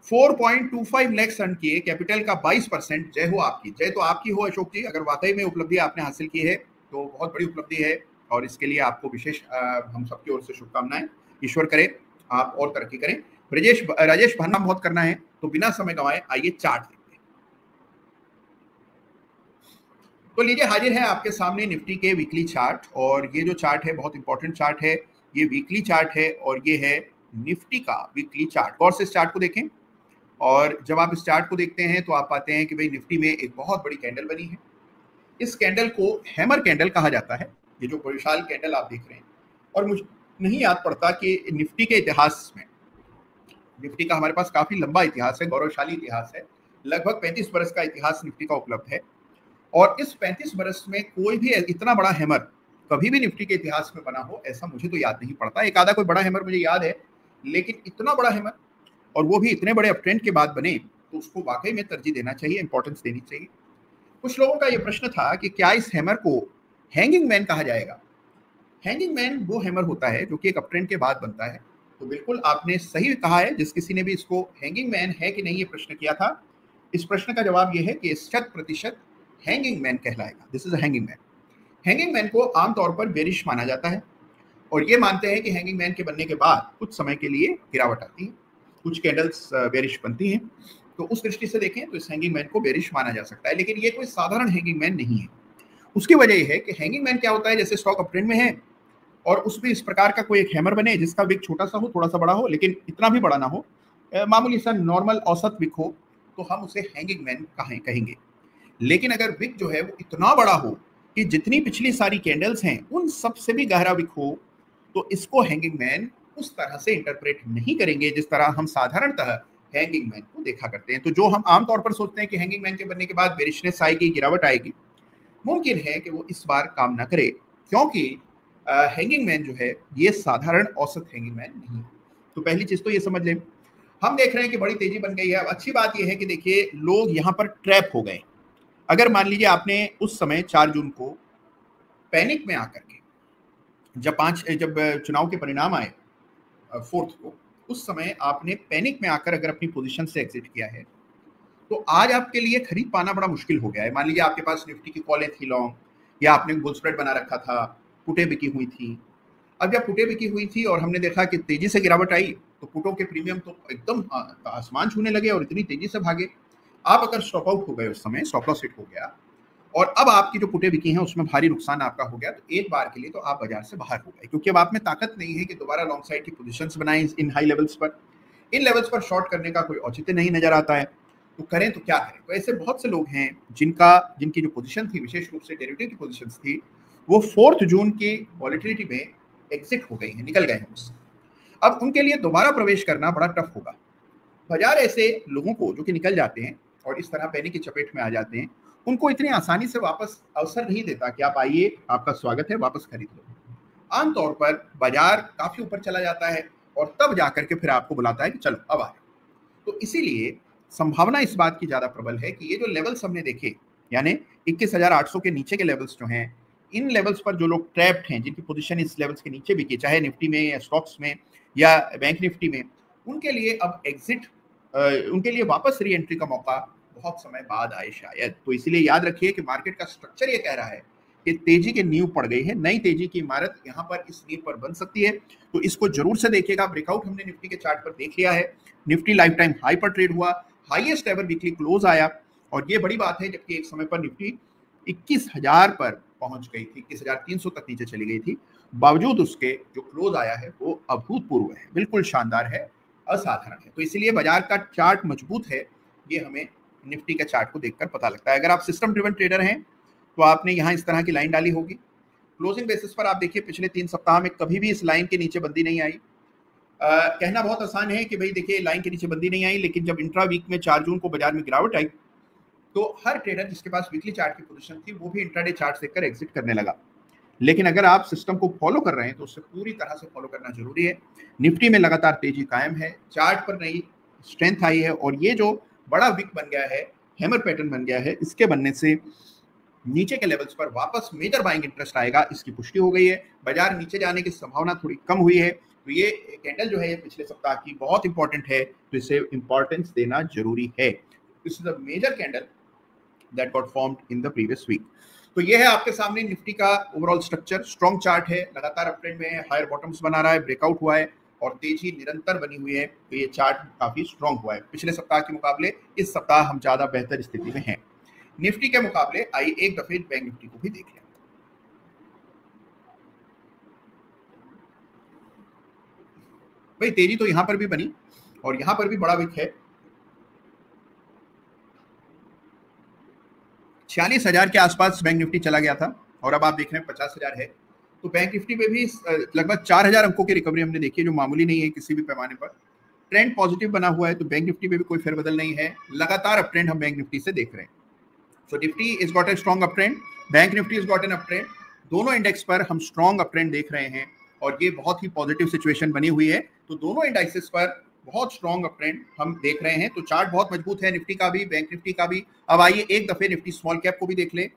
4.25 लाख अर्न किए, कैपिटल का 22%। जय हो आपकी, जय तो आपकी हो अशोक जी, अगर वाकई में उपलब्धि आपने हासिल की है तो बहुत बड़ी उपलब्धि है, और इसके लिए आपको विशेष हम सबकी ओर से शुभकामनाएं। ईश्वर करे आप और तरक्की करें। राजेश भन्ना बहुत करना है, तो बिना समय गंवाए आइए चार्ट देखते हैं। तो लीजिए, हाजिर है आपके सामने निफ्टी के वीकली चार्ट, और ये जो चार्ट है बहुत इंपॉर्टेंट चार्ट है, ये वीकली चार्ट है, और ये है निफ्टी का वीकली चार्ट। गौर से इस चार्ट को देखें, और जब आप इस चार्ट को देखते हैं तो आप पाते हैं कि भाई निफ्टी में एक बहुत बड़ी कैंडल बनी है। इस कैंडल को हैमर कैंडल कहा जाता है, ये जो विशाल कैंडल आप देख रहे हैं। और मुझे नहीं याद पड़ता कि निफ्टी के इतिहास में, निफ्टी का हमारे पास काफी लंबा इतिहास है, गौरवशाली इतिहास है, लगभग 35 बरस का इतिहास निफ्टी का उपलब्ध है, और इस 35 बरस में कोई भी इतना बड़ा हैमर कभी भी निफ्टी के इतिहास में बना हो, ऐसा मुझे तो याद नहीं पड़ता। एक आधा कोई बड़ा हैमर मुझे याद है, लेकिन इतना बड़ा हैमर, और वो भी इतने बड़े अपट्रेंड के बाद बने, तो उसको वाकई में तरजीह देना चाहिए, इंपॉर्टेंस देनी चाहिए। कुछ लोगों का ये प्रश्न था कि क्या इस हैमर को हैंगिंग मैन कहा जाएगा? हैंगिंग मैन वो हैमर होता है जो कि एक अपट्रेंड के बाद बनता है। तो बिल्कुल आपने सही कहा है, जिस किसी ने भी इसको हैंगिंग मैन है कि नहीं ये प्रश्न किया था, इस प्रश्न का जवाब ये है कि 100% हैंगिंग मैन कहलाएगा। This is a hanging man. Hanging man को आमतौर पर बेरिश माना जाता है, और ये मानते हैं कि हैंगिंग मैन के बनने के बाद कुछ समय के लिए गिरावट आती है, कुछ कैंडल्स बेरिश बनती हैं। तो उस दृष्टि से देखें तो इस हैंगिंग मैन को बेरिश माना जा सकता है, लेकिन ये कोई साधारण हैंगिंग मैन नहीं है। उसकी वजह यह है कि हैंगिंग मैन क्या होता है, जैसे स्टॉक अपट्रेंड में है और उसमें इस प्रकार का कोई एक हैमर बने जिसका विक छोटा सा हो, थोड़ा सा बड़ा हो, लेकिन इतना भी बड़ा ना हो, मामूली सा नॉर्मल औसत विक हो, तो हम उसे हैंगिंग मैन कहेंगे। लेकिन अगर विक जो है वो इतना बड़ा हो कि जितनी पिछली सारी कैंडल्स हैं उन सबसे भी गहरा विक हो, तो इसको हैंगिंग मैन उस तरह से इंटरप्रेट नहीं करेंगे जिस तरह हम साधारणतः हैंगिंग मैन को देखा करते हैं। तो जो हम आमतौर पर सोचते हैं कि हैंगिंग मैन के बनने के बाद बेरिशनेस आएगी, गिरावट आएगी, मुमकिन है कि वो इस बार काम ना करे, क्योंकि हैंगिंग मैन जो है ये साधारण औसत हैंगिंग मैन नहीं। तो पहली चीज तो ये समझ लें। हम देख रहे हैं कि बड़ी तेजी बन गई है। अब अच्छी बात यह है कि देखिए लोग यहाँ पर ट्रैप हो गए। अगर मान लीजिए आपने उस समय 4 जून को पैनिक में आकर के जब चुनाव के परिणाम आए 4 को, उस समय आपने पैनिक में आकर अगर अपनी पोजीशन से एग्जिट किया है तो आज आपके लिए खरीद पाना बड़ा मुश्किल हो गया है। मान लीजिए आपके पास निफ्टी की कॉलें थी लॉन्ग, या आपने बुल स्प्रेड बना रखा था, पुटें बिकी हुई थी। अब जब पुटें बिकी हुई थी और हमने देखा कि तेजी से गिरावट आई, तो पुटों के प्रीमियम तो एकदम आसमान छूने लगे और इतनी तेजी से भागे। आप अगर स्टॉप आउट हो गए उस समय, स्टॉप लॉस हिट हो गया और अब आपकी जो पुटें बिकी हैं उसमें भारी नुकसान आपका हो गया, तो एक बार के लिए तो आप बाजार से बाहर हो गए, क्योंकि अब आप में ताकत नहीं है कि दोबारा लॉन्ग साइड की पोजीशंस बनाएं इन हाई लेवल्स पर। इन लेवल्स पर शॉर्ट करने का कोई औचित्य नहीं नजर आता है, तो करें तो क्या करें। तो ऐसे बहुत से लोग हैं जिनकी जो पोजीशन थी, विशेष रूप से डेरिवेटिव की पोजीशंस थी, वो 4 जून की वॉलेटिलिटी में एग्जिट हो गई हैं, निकल गए हैं उससे। अब उनके लिए दोबारा प्रवेश करना बड़ा टफ होगा। बाजार ऐसे लोगों को जो कि निकल जाते हैं और इस तरह पैनिक की चपेट में आ जाते हैं, उनको इतनी आसानी से वापस अवसर नहीं देता कि आप आइए, आपका स्वागत है, वापस खरीद लो। आमतौर पर बाजार काफी ऊपर चला जाता है और तब जाकर के फिर आपको बुलाता है कि चलो अब आ। तो इसीलिए संभावना इस बात की ज्यादा प्रबल है कि ये जो लेवल्स हमने देखे, यानी 21,800 के नीचे के लेवल्स जो हैं, इन लेवल्स पर जो लोग ट्रैप्ड हैं, जिनकी पोजीशन इस लेवल्स के नीचे बिकी, चाहे निफ्टी में या स्टॉक्स में या बैंक निफ्टी में, उनके लिए अब एग्जिट, उनके लिए वापस री एंट्री का मौका बहुत समय बाद आए शायद। तो इसीलिए याद रखिए कि मार्केट का स्ट्रक्चर ये कह रहा है कि तेजी की नींव पड़ गई है, नई तेजी की इमारत यहाँ पर इस नींव पर बन सकती है। तो इसको जरूर से देखिएगा। ब्रेकआउट हमने निफ्टी के चार्ट पर देख लिया है, निफ्टी लाइफ टाइम हाई पर ट्रेड हुआ, हाईएस्ट एवर वीकली क्लोज आया, और ये बड़ी बात है जबकि एक समय पर निफ्टी 21,000 पर पहुंच गई थी, 21,300 तक नीचे चली गई थी, बावजूद उसके जो क्लोज आया है वो अभूतपूर्व है, बिल्कुल शानदार है, असाधारण है। तो इसलिए बाजार का चार्ट मजबूत है, ये हमें निफ्टी के चार्ट को देखकर पता लगता है। अगर आप सिस्टम ड्रिवन ट्रेडर हैं तो आपने यहाँ इस तरह की लाइन डाली होगी। क्लोजिंग बेसिस पर आप देखिए पिछले 3 सप्ताह में कभी भी इस लाइन के नीचे बंदी नहीं आई। कहना बहुत आसान है कि भाई देखिए लाइन के नीचे बंदी नहीं आई, लेकिन जब इंट्रा वीक में 4 जून को बाजार में गिरावट आई तो हर ट्रेडर जिसके पास वीकली चार्ट की पोजीशन थी वो भी इंट्राडे चार्ट देखकर एग्जिट करने लगा। लेकिन अगर आप सिस्टम को फॉलो कर रहे हैं तो उससे पूरी तरह से फॉलो करना जरूरी है। निफ्टी में लगातार तेजी कायम है, चार्ट पर नई स्ट्रेंथ आई है, और ये जो बड़ा विक बन गया है, हैमर पैटर्न बन गया है, इसके बनने से नीचे के लेवल्स पर वापस मेजर बाइंग इंटरेस्ट आएगा, इसकी पुष्टि हो गई है। बाजार नीचे जाने की संभावना थोड़ी कम हुई है, तो ये कैंडल जो है ये पिछले सप्ताह की बहुत इंपॉर्टेंट है, तो इसे इंपॉर्टेंस देना जरूरी है। This is a major candle that got formed in the previous week. तो ये है आपके सामने निफ्टी का ओवरऑल स्ट्रक्चर। स्ट्रॉन्ग चार्ट है, लगातार अपट्रेंड में है, हायर बॉटम्स बना रहा है, ब्रेकआउट हुआ है और तेजी निरंतर बनी हुई है। तो ये चार्ट काफी स्ट्रॉन्ग हुआ है। पिछले सप्ताह के मुकाबले इस सप्ताह हम ज्यादा बेहतर स्थिति में हैं निफ्टी के मुकाबले। आइए एक दफे बैंक निफ्टी को भी देख लें। भाई तेजी तो यहां पर भी बनी और यहां पर भी बड़ा विक है। 46,000 के आसपास बैंक निफ्टी चला गया था और अब आप देख रहे हैं 50,000 है। तो बैंक निफ्टी में भी लगभग 4,000 अंकों की रिकवरी हमने देखी है, जो मामूली नहीं है किसी भी पैमाने पर। ट्रेंड पॉजिटिव बना हुआ है, तो बैंक निफ्टी में भी कोई फेरबदल नहीं है, लगातार अप ट्रेंड हम बैंक निफ्टी से देख रहे हैं। So Nifty is got a strong up trend, bank Nifty is got an up trend. दोनों इंडेक्स पर हम स्ट्रॉन्ग अप ट्रेंड देख रहे हैं और ये बहुत ही पॉजिटिव सिचुएशन बनी हुई है। तो दोनों इंडाइसेस पर बहुत स्ट्रॉन्ग अप ट्रेंड हम देख रहे हैं। तो चार्ट बहुत मजबूत है, निफ्टी का भी, बैंक निफ्टी का भी। अब आइए एक दफे निफ्टी स्मॉल कैप को भी देख लें।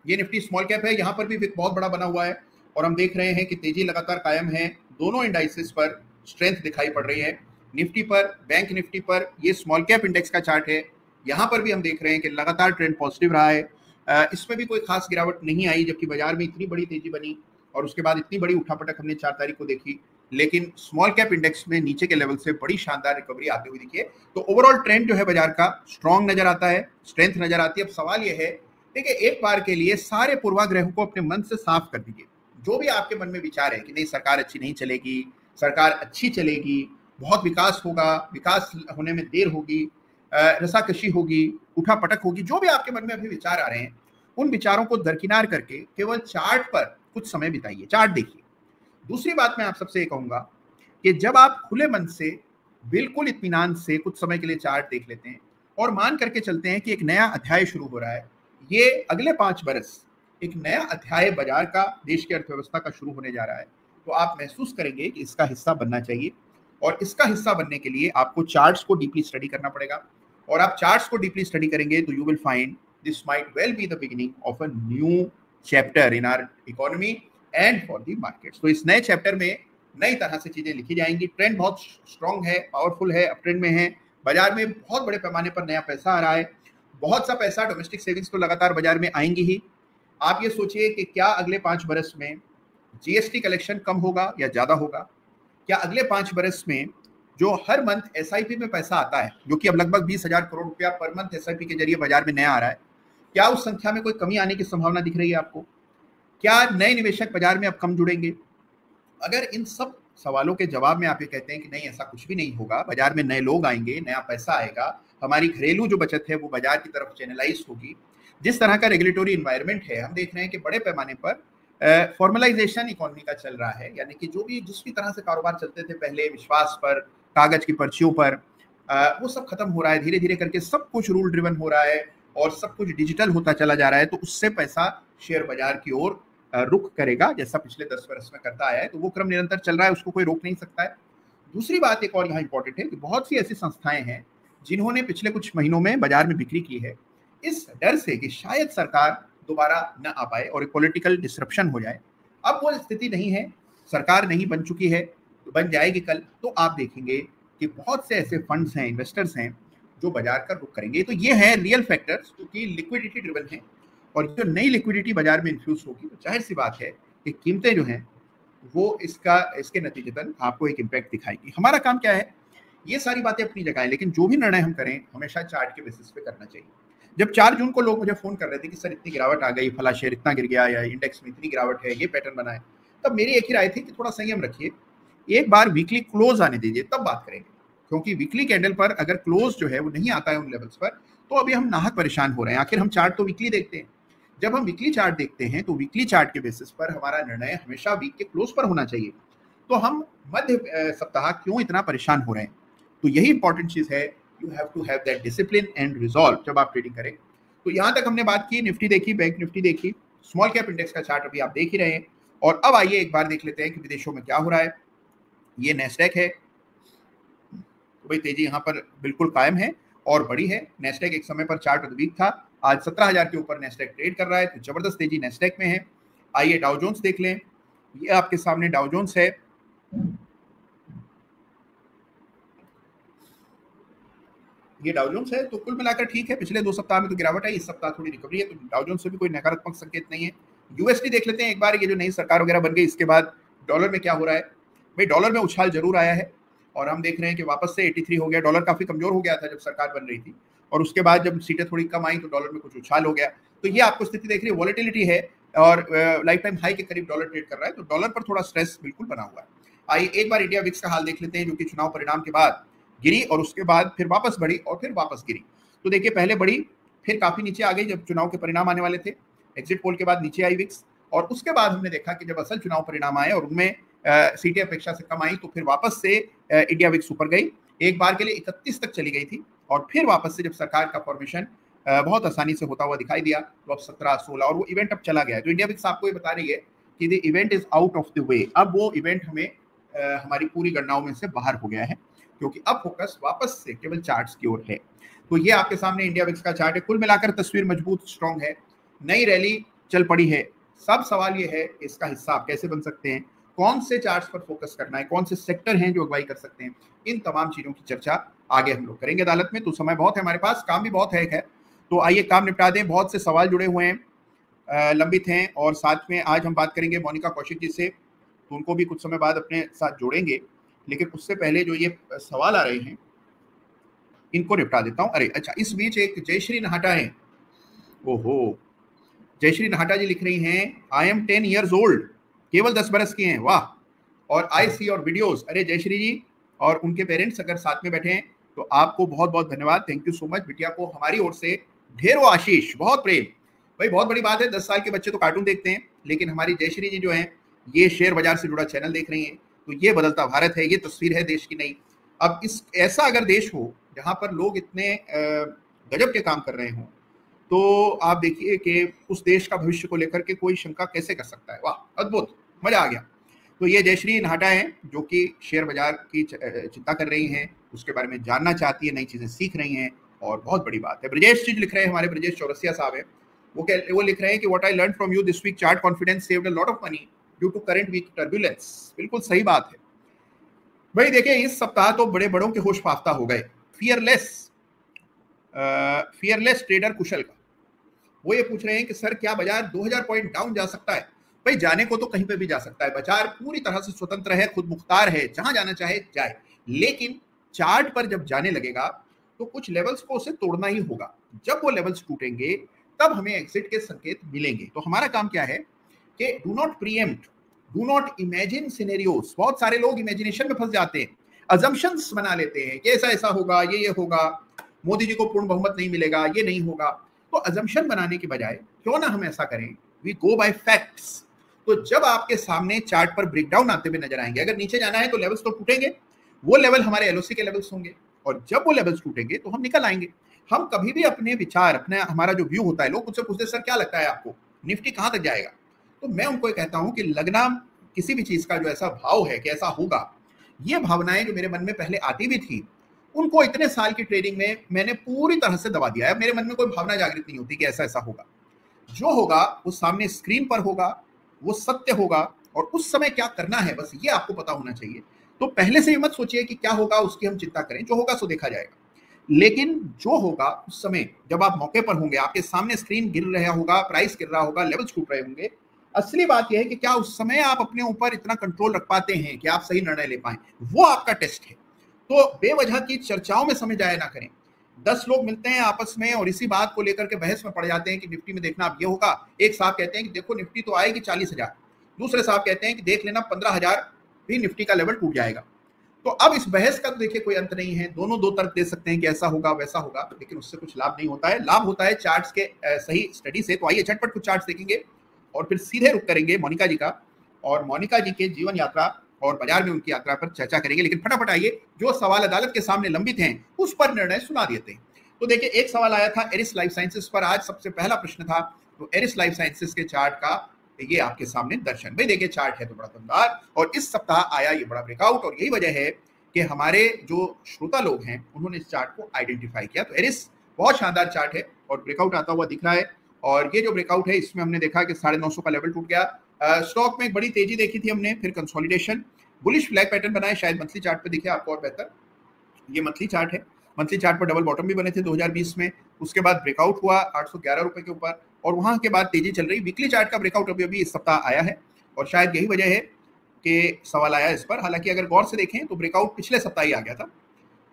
ये निफ्टी स्मॉल कैप है, यहाँ पर भी बहुत बड़ा बना हुआ है और हम देख रहे हैं कि तेजी लगातार कायम है। दोनों इंडाइसेस पर स्ट्रेंथ दिखाई पड़ रही है, निफ्टी पर, बैंक निफ्टी पर। ये स्मॉल कैप इंडेक्स का चार्ट है, यहाँ पर भी हम देख रहे हैं कि लगातार ट्रेंड पॉजिटिव रहा है। इसमें भी कोई खास गिरावट नहीं आई, जबकि बाजार में इतनी बड़ी तेजी बनी और उसके बाद इतनी बड़ी उठापटक हमने 4 तारीख को देखी। लेकिन स्मॉल कैप इंडेक्स में नीचे के लेवल से बड़ी शानदार रिकवरी आती हुई दिखी है। तो ओवरऑल ट्रेंड जो है बाजार का स्ट्रॉन्ग नजर आता है, स्ट्रेंथ नजर आती है। अब सवाल यह है, देखिए एक बार के लिए सारे पूर्वाग्रहों को अपने मन से साफ कर दीजिए। जो भी आपके मन में विचार है कि नहीं सरकार अच्छी नहीं चलेगी, सरकार अच्छी चलेगी, बहुत विकास होगा, विकास होने में देर होगी, रसाकशी होगी, उठापटक होगी, जो भी आपके मन में अभी विचार आ रहे हैं, उन विचारों को दरकिनार करके केवल चार्ट पर कुछ समय बिताइए, चार्ट देखिए। दूसरी बात मैं आप सबसे ये कहूंगा कि जब आप खुले मन से, बिल्कुल इत्मीनान से कुछ समय के लिए चार्ट देख लेते हैं और मान करके चलते हैं कि एक नया अध्याय शुरू हो रहा है, ये अगले 5 बरस एक नया अध्याय बाजार का, देश की अर्थव्यवस्था का शुरू होने जा रहा है, तो आप महसूस करेंगे कि इसका हिस्सा बनना चाहिए। और इसका हिस्सा बनने के लिए आपको चार्ट्स को डीपली स्टडी करना पड़ेगा, और आप चार्ट्स को डीपली स्टडी करेंगे तो you will find this might well be the beginning of a new chapter in our economy and for the markets. तो इस नए चैप्टर में नई तरह से चीजें लिखी जाएंगी। ट्रेंड बहुत स्ट्रांग है, पावरफुल है, अप ट्रेंड में है। बाजार में बहुत बड़े पैमाने पर नया पैसा आ रहा है, बहुत सा पैसा डोमेस्टिक सेविंग्स तो लगातार बाजार में आएंगी ही। आप ये सोचिए कि क्या अगले 5 बरस में जीएसटी कलेक्शन कम होगा या ज्यादा होगा? क्या अगले 5 बरस में जो हर मंथ एसआईपी में पैसा आता है, जो कि अब लगभग 20,000 करोड़ रुपया पर मंथ एसआईपी के जरिए बाजार में नया आ रहा है, क्या उस संख्या में कोई कमी आने की संभावना दिख रही है आपको? क्या नए निवेशक बाजार में अब कम जुड़ेंगे? अगर इन सब सवालों के जवाब में आप ये कहते हैं कि नहीं, ऐसा कुछ भी नहीं होगा, बाजार में नए लोग आएंगे, नया पैसा आएगा, हमारी घरेलू जो बचत है वो बाजार की तरफ चैनलाइज होगी, जिस तरह का रेगुलेटरी इन्वायरमेंट है, हम देख रहे हैं कि बड़े पैमाने पर फॉर्मलाइजेशन इकोनॉमी का चल रहा है। यानी कि जो भी जिस भी तरह से कारोबार चलते थे पहले, विश्वास पर, कागज की पर्चियों पर, वो सब खत्म हो रहा है। धीरे धीरे करके सब कुछ रूल ड्रिवन हो रहा है और सब कुछ डिजिटल होता चला जा रहा है। तो उससे पैसा शेयर बाजार की ओर रुख करेगा, जैसा पिछले 10 वर्ष में करता आया है। तो वो क्रम निरंतर चल रहा है, उसको कोई रोक नहीं सकता है। दूसरी बात एक और यहाँ इंपॉर्टेंट है कि बहुत सी ऐसी संस्थाएं हैं जिन्होंने पिछले कुछ महीनों में बाजार में बिक्री की है, इस डर से कि शायद सरकार दोबारा न आ पाए और एक पॉलिटिकल डिसरप्शन हो जाए। अब वो स्थिति नहीं है, सरकार नहीं बन चुकी है, तो बन जाएगी कल। तो आप देखेंगे कि बहुत से ऐसे फंड्स हैं, इन्वेस्टर्स हैं जो बाजार का रुख करेंगे। तो ये है रियल फैक्टर्स जो कि लिक्विडिटी ड्रिवन है, और जो नई लिक्विडिटी बाजार में इन्फ्यूज होगी तो जाहिर सी बात है कि कीमतें जो हैं वो इसके नतीजतन आपको एक इम्पैक्ट दिखाएगी। हमारा काम क्या है? ये सारी बातें अपनी जगह है, लेकिन जो भी निर्णय हम करें हमेशा चार्ट के बेसिस पे करना चाहिए। जब 4 जून को लोग मुझे फोन कर रहे थे कि सर इतनी गिरावट आ गई, फला शेयर इतना गिर गया, या इंडेक्स में इतनी गिरावट है, ये पैटर्न बना है, तब मेरी एक ही राय थी कि थोड़ा संयम रखिए, एक बार वीकली क्लोज आने दीजिए तब बात करेंगे। क्योंकि वीकली कैंडल पर अगर क्लोज जो है वो नहीं आता है उन लेवल्स पर, तो अभी हम नाहक परेशान हो रहे हैं। आखिर हम चार्ट तो वीकली देखते हैं। जब हम वीकली चार्ट देखते हैं तो वीकली चार्ट के बेसिस पर हमारा निर्णय हमेशा वीक के क्लोज पर होना चाहिए। तो हम मध्य सप्ताह क्यों इतना परेशान हो रहे हैं? तो यही इंपॉर्टेंट चीज है, you have to have that discipline and resolve जब आप ट्रेडिंग करें। तो यहां तक हमने बात की, निफ्टी देखी, बैंक निफ्टी देखी, स्मॉल कैप इंडेक्स का चार्ट अभी आप देख ही रहे हैं। और अब आइए एक बार देख लेते हैं कि विदेशों में क्या हो रहा है। ये नेस्डैक है, तो भाई तेजी यहाँ पर बिल्कुल कायम है और बड़ी है। नेस्डैक एक समय पर चार्ट वीक था, आज 17,000 के ऊपर नेस्डैक ट्रेड कर रहा है, तो जबरदस्त तेजी नेस्डैक में है। आइए डाउ जोन्स देख लें, ये आपके सामने डाउ जोन्स है। ये डाउ जोन्स है, तो कुल मिलाकर ठीक है। पिछले 2 सप्ताह में तो गिरावट है, इस सप्ताह थोड़ी रिकवरी है, तो डाउ जोन्स से भी कोई नकारात्मक संकेत नहीं है। यूएसडी देख लेते हैं एक बार, ये जो नई सरकार वगैरह बन गई इसके बाद डॉलर में क्या हो रहा है। भाई डॉलर में उछाल जरूर आया है और हम देख रहे हैं कि वापस से 83 हो गया। डॉलर काफी कमजोर हो गया था जब सरकार बन रही थी, और उसके बाद जब सीटें थोड़ी कम आई तो डॉलर में कुछ उछाल हो गया। तो ये आपको स्थिति देख रही है, वॉलेटिलिटी है और लाइफ टाइम हाई के करीब डॉलर ट्रेड कर रहा है, तो डॉलर पर थोड़ा स्ट्रेस बिल्कुल बना हुआ है। आइए एक बार इंडिया विक्स का हाल देख लेते हैं, जो कि चुनाव परिणाम के बाद गिरी और उसके बाद फिर वापस बढ़ी और फिर वापस गिरी। तो देखिए पहले बढ़ी, फिर काफी नीचे आ गई जब चुनाव के परिणाम आने वाले थे। एग्जिट पोल के बाद नीचे आई विक्स, और उसके बाद हमने देखा कि जब असल चुनाव परिणाम आए और उनमें सीटें अपेक्षा से कम आई, तो फिर वापस से इंडिया विक्स ऊपर गई। एक बार के लिए 31 तक चली गई थी, और फिर वापस से जब सरकार का फॉर्मेशन बहुत आसानी से होता हुआ दिखाई दिया, तो अब 17, 16 और वो इवेंट अब चला गया। तो इंडिया विक्स आपको ये बता रही है कि the event is out of the way. अब वो इवेंट हमें हमारी पूरी गणनाओं में से बाहर हो गया है, क्योंकि अब फोकस वापस से केवल चार्ट्स की ओर है। तो ये आपके सामने इंडिया विक्स का चार्ट है। कुल मिलाकर तस्वीर मजबूत, स्ट्रांग है, नई रैली चल पड़ी है। सब सवाल ये है इसका हिस्सा आप कैसे बन सकते हैं, कौन से चार्ट्स पर फोकस करना है, कौन से सेक्टर हैं जो अगुवाई कर सकते हैं, इन तमाम चीजों की चर्चा आगे हम लोग करेंगे अदालत में। तो समय बहुत है हमारे पास, काम भी बहुत है। तो आइए काम निपटा दें। बहुत से सवाल जुड़े हुए हैं, लंबित हैं, और साथ में आज हम बात करेंगे मोनिका कौशिक जी से, तो उनको भी कुछ समय बाद अपने साथ जोड़ेंगे। लेकिन उससे पहले जो ये सवाल आ रहे हैं इनको निपटा देता हूं। अरे अच्छा, इस बीच एक जयश्री नाहटा है। ओहो, जयश्री नाहटा जी लिख रही हैं, आई एम 10 years old, केवल 10 बरस की हैं, वाह, और आई सी योर वीडियोस। अरे जयश्री जी और उनके पेरेंट्स अगर साथ में बैठे हैं तो आपको बहुत बहुत धन्यवाद, थैंक यू सो मच। बिटिया को हमारी ओर से ढेरों आशीष, बहुत प्रेम। भाई बहुत बड़ी बात है, 10 साल के बच्चे तो कार्टून देखते हैं, लेकिन हमारी जयश्री जी जो हैं ये शेयर बाजार से जुड़ा चैनल देख रही हैं। तो ये बदलता भारत है, ये तस्वीर है देश की नई। अब इस ऐसा अगर देश हो जहां पर लोग इतने गजब के काम कर रहे हों, तो आप देखिए कि उस देश का भविष्य को लेकर के कोई शंका कैसे कर सकता है। वाह, अद्भुत, मजा आ गया। तो ये जयश्री नाहटा हैं जो कि शेयर बाजार की चिंता कर रही हैं, उसके बारे में जानना चाहती है, नई चीजें सीख रही हैं, और बहुत बड़ी बात है। ब्रजेश जी लिख रहे हैं, हमारे ब्रजेश चौरसिया साहब हैं, वो लिख रहे हैं कि what I learn from you this week chart confidence saved a lot of money due to current week turbulence. बिल्कुल सही बात है भाई। देखिए इस सप्ताह तो बड़े बड़ों के होश फाख्ता हो गए। फियरलेस ट्रेडर कुशल का वो ये पूछ रहे हैं कि सर क्या बाजार 2000 पॉइंट डाउन जा सकता है? भाई जाने को तो कहीं पे भी जा सकता है, बाजार पूरी तरह से स्वतंत्र है, खुद मुख्तार है, जहां जाना चाहे जाए, लेकिन चार्ट पर जब जाने लगेगा तो कुछ लेवल्स को उसे तोड़ना ही होगा। जब वो लेवल्स टूटेंगे तब हमें एग्जिट के संकेत मिलेंगे। तो हमारा काम क्या है कि do not pre-empt, do not imagine scenarios. बहुत सारे लोग इमेजिनेशन में फंस जाते हैं, अजम्पशंस बना लेते हैं कि ऐसा ऐसा होगा, ये होगा, मोदी जी को पूर्ण बहुमत नहीं मिलेगा, ये नहीं होगा। तो अजम्पशन बनाने के बजाय क्यों ना हम ऐसा करें, वी गो बाय फैक्ट्स। तो जब आपके सामने चार्ट पर ब्रेकडाउन आते हुए नजर आएंगे, अगर नीचे जाना है तो लेवल्स तो टूटेंगे, वो लेवल हमारे एलओसी के लेवल्स होंगे, और जब वो लेवल्स टूटेंगे तो हम निकल आएंगे। हम कभी भी अपने विचार, अपने हमारा जो व्यू होता है, लोग मुझसे पूछते हैं सर क्या लगता है आपको निफ्टी कहां तक जाएगा, तो मैं उनको कहता हूं कि लगना किसी भी चीज का जो ऐसा भाव है कि ऐसा होगा, ये भावनाएं जो मेरे मन में पहले आती भी थी, उनको इतने साल की ट्रेडिंग में मैंने पूरी तरह से दबा दिया है। मेरे मन में कोई भावना जागृत नहीं होती कि ऐसा ऐसा होगा। जो होगा वो सामने स्क्रीन पर होगा, वो सत्य होगा, और उस समय क्या करना है बस ये आपको पता होना चाहिए। तो पहले से ही मत सोचिए कि क्या होगा उसकी हम चिंता करें, जो होगा सो देखा जाएगा। लेकिन जो होगा उस समय जब आप मौके पर होंगे, आपके सामने स्क्रीन गिर रहा होगा, प्राइस गिर रहा होगा, लेवल्स टूट रहे होंगे, असली बात यह है कि क्या उस समय आप अपने ऊपर इतना कंट्रोल रख पाते हैं कि आप सही निर्णय ले पाए, वो आपका टेस्ट है। तो बेवजह की चर्चाओं में समय जाया ना करें। 10 लोग मिलते हैं आपस में और इसी बात को लेकर के बहस में पड़ जाते हैं कि निफ्टी में देखना अब ये होगा। एक साहब कहते हैं कि देखो निफ्टी तो आएगी 40,000, दूसरे साहब कहते हैं कि देख लेना 15,000 भी निफ्टी का लेवल टूट जाएगा। तो अब इस बहस का तो देखिए कोई अंत नहीं है, दोनों दो तर्क दे सकते हैं कि ऐसा होगा वैसा होगा, लेकिन उससे कुछ लाभ नहीं होता है। लाभ होता है चार्ट्स के सही स्टडी से। तो आइए झटपट कुछ चार्ट्स देखेंगे और फिर सीधे रुक करेंगे मोनिका जी का, और मोनिका जी के जीवन यात्रा और बाजार में उनकी यात्रा पर चर्चा करेंगे। लेकिन फटाफट आइए जो सवाल अदालत के सामने लंबित हैं उस पर निर्णय सुना देते हैं। तो देखिए एक सवाल आया था एरिस लाइफ साइंसेस पर, आज सबसे पहला प्रश्न था। तो एरिस लाइफ साइंसेस के चार्ट का ये आपके सामने दर्शन। भाई देखिए चार्ट है तो बड़ा दमदार, और इस सप्ताह आया ये बड़ा ब्रेकआउट, और यही वजह है कि हमारे जो श्रोता लोग हैं उन्होंने इस चार्ट को आइडेंटिफाई किया। तो एरिस बहुत शानदार चार्ट है और ब्रेकआउट आता हुआ दिख रहा है। और ये जो ब्रेकआउट है इसमें हमने देखा कि 950 का लेवल टूट गया। स्टॉक में एक बड़ी तेजी देखी थी हमने, फिर कंसोलिडेशन, बुलिश फ्लैग पैटर्न बनाए, शायद मंथली चार्ट पे दिखे आपको और बेहतर। ये मंथली चार्ट है, मंथली चार्ट पर डबल बॉटम भी बने थे 2020 में। उसके बाद ब्रेकआउट हुआ 811 रुपए के ऊपर, और वहां के बाद तेजी चल रही। वीकली चार्ट का ब्रेकआउट अभी अभी इस सप्ताह आया है, और शायद यही वजह है कि सवाल आया इस पर। हालांकि अगर गौर से देखें तो ब्रेकआउट पिछले सप्ताह ही आ गया था।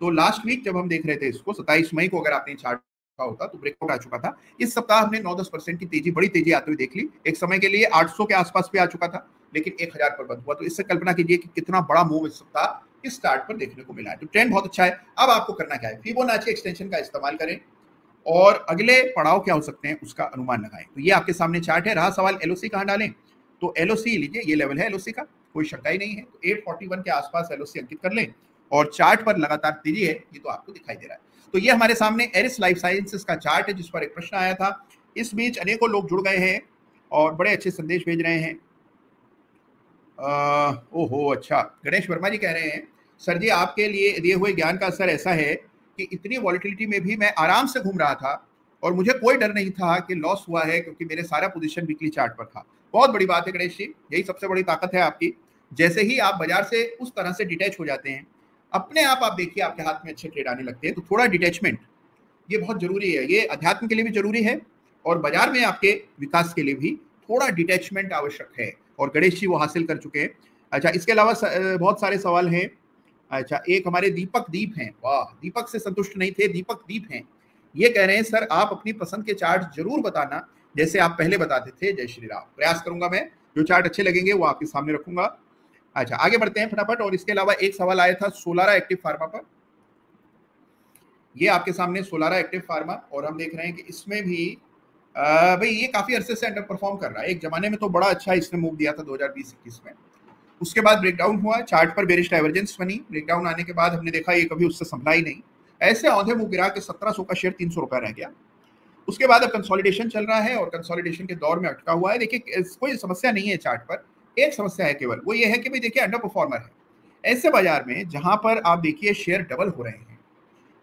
तो लास्ट वीक जब हम देख रहे थे इसको 27 मई को, अगर आपने चार्ट का होता तो ब्रेकआउट आ चुका था। इस सप्ताह हमने 9-10% की तेजी, बड़ी तेजी आते हुए देख ली। एक समय के लिए 800 के आसपास भी आ चुका था, लेकिन 1000 पर बंद हुआ। तो इससे कल्पना कीजिए कि कितना बड़ा मूव इस सप्ताह इस चार्ट पर देखने को मिला है। तो ट्रेंड बहुत अच्छा है। अब आपको करना क्या है, फिबोनाची एक्सटेंशन का इस्तेमाल करें और अगले पड़ाव क्या हो सकते हैं उसका अनुमान लगाएं। तो ये आपके सामने चार्ट है। रहा सवाल एलओसी कहां डालें, तो एलओसी लीजिए, ये लेवल है एलओसी का, कोई शंका ही नहीं है। तो 841 के आसपास एलओसी अंकित कर लें, और चार्ट पर लगातार तेजी है, ये तो आपको दिखाई दे रहा है। तो ये हमारे सामने एरिस लाइफ साइंसेस का चार्ट है जिस पर एक प्रश्न आया था। इस बीच अनेकों लोग जुड़ गए हैं और बड़े अच्छे संदेश भेज रहे हैं। ओहो अच्छा, गणेश वर्मा जी कह रहे हैं सर जी आपके लिए दिए हुए ज्ञान का असर ऐसा है कि इतनी वॉलिटिलिटी में भी मैं आराम से घूम रहा था और मुझे कोई डर नहीं था कि लॉस हुआ है, क्योंकि मेरे सारा पोजीशन वीकली चार्ट पर था। बहुत बड़ी बात है गणेश जी, यही सबसे बड़ी ताकत है आपकी। जैसे ही आप बाजार से उस तरह से डिटैच हो जाते हैं, अपने आप देखिए आपके हाथ में अच्छे ट्रेड आने लगते हैं। तो थोड़ा डिटैचमेंट ये बहुत जरूरी है, ये अध्यात्म के लिए भी जरूरी है और बाजार में आपके विकास के लिए भी थोड़ा डिटैचमेंट आवश्यक है, और गणेश जी वो हासिल कर चुके हैं। अच्छा, इसके अलावा बहुत सारे सवाल हैं। अच्छा, एक हमारे दीपक दीप हैं, वाह, दीपक से संतुष्ट नहीं थे, दीपक दीप हैं। ये कह रहे हैं सर आप अपनी पसंद के चार्ट जरूर बताना जैसे आप पहले बताते थे। जय श्री राम। प्रयास करूंगा मैं, जो चार्ट अच्छे लगेंगे वो आपके सामने रखूंगा। अच्छा, आगे बढ़ते हैं फटाफट। और इसके अलावा एक सवाल आया था सोलारा एक्टिव फार्मा पर। ये आपके सामने सोलारा एक्टिव फार्मा, और हम देख रहे हैं कि इसमें भी भाई ये काफी अरसे से अंडर परफॉर्म कर रहा है। एक जमाने में तो बड़ा अच्छा इसने मूव दिया था 2020-21 में, उसके बाद ब्रेकडाउन हुआ, चार्ट पर बेरिश डाइवर्जेंस बनी। ब्रेकडाउन आने के बाद हमने देखा ये कभी उससे संभला ही नहीं, ऐसे औंधे मुंह गिरा के 1700 का शेयर 300 रुपया रह गया। उसके बाद अब कंसोलिडेशन चल रहा है और कंसोलिडेशन के दौर में अटका हुआ है। देखिए कोई समस्या नहीं है चार्ट पर, एक समस्या है केवल, वो ये है कि भाई देखिए अंडर परफॉर्मर है। ऐसे बाजार में जहां पर आप देखिए शेयर डबल हो रहे हैं,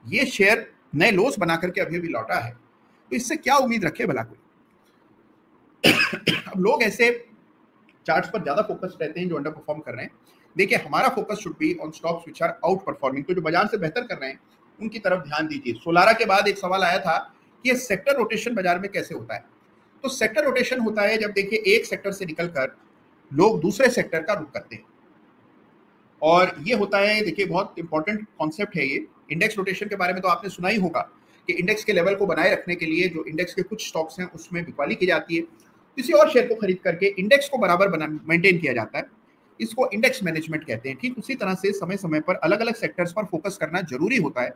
ये शेयर नए लोस बना करके अभी अभी लौटा है, तो इससे क्या उम्मीद रखे भला कोई। अब लोग ऐसे चार्ट्स पर ज्यादा फोकस रहते हैं जो अंडर परफॉर्म कर रहे हैं। देखिए, हमारा focus should be on stocks which are outperforming, तो जो बाजार से बेहतर कर रहे हैं उनकी तरफ ध्यान दीजिए। सोलारा के बाद एक सवाल आया था कि ये सेक्टर रोटेशन बाजार में कैसे होता है। तो सेक्टर रोटेशन होता है जब देखिए एक सेक्टर से निकलकर लोग दूसरे सेक्टर का रुख करते हैं, और ये होता है, देखिए बहुत इंपॉर्टेंट कॉन्सेप्ट है ये। इंडेक्स रोटेशन के बारे में तो आपने सुना ही होगा कि इंडेक्स के लेवल को बनाए रखने के लिए जो इंडेक्स के कुछ स्टॉक्स हैं उसमें बिकवाली की जाती है, किसी और शेयर को खरीद करके इंडेक्स को बराबर मेंटेन किया जाता है। इसको इंडेक्स मैनेजमेंट कहते हैं। ठीक उसी तरह से समय समय पर अलग अलग सेक्टर्स पर फोकस करना जरूरी होता है,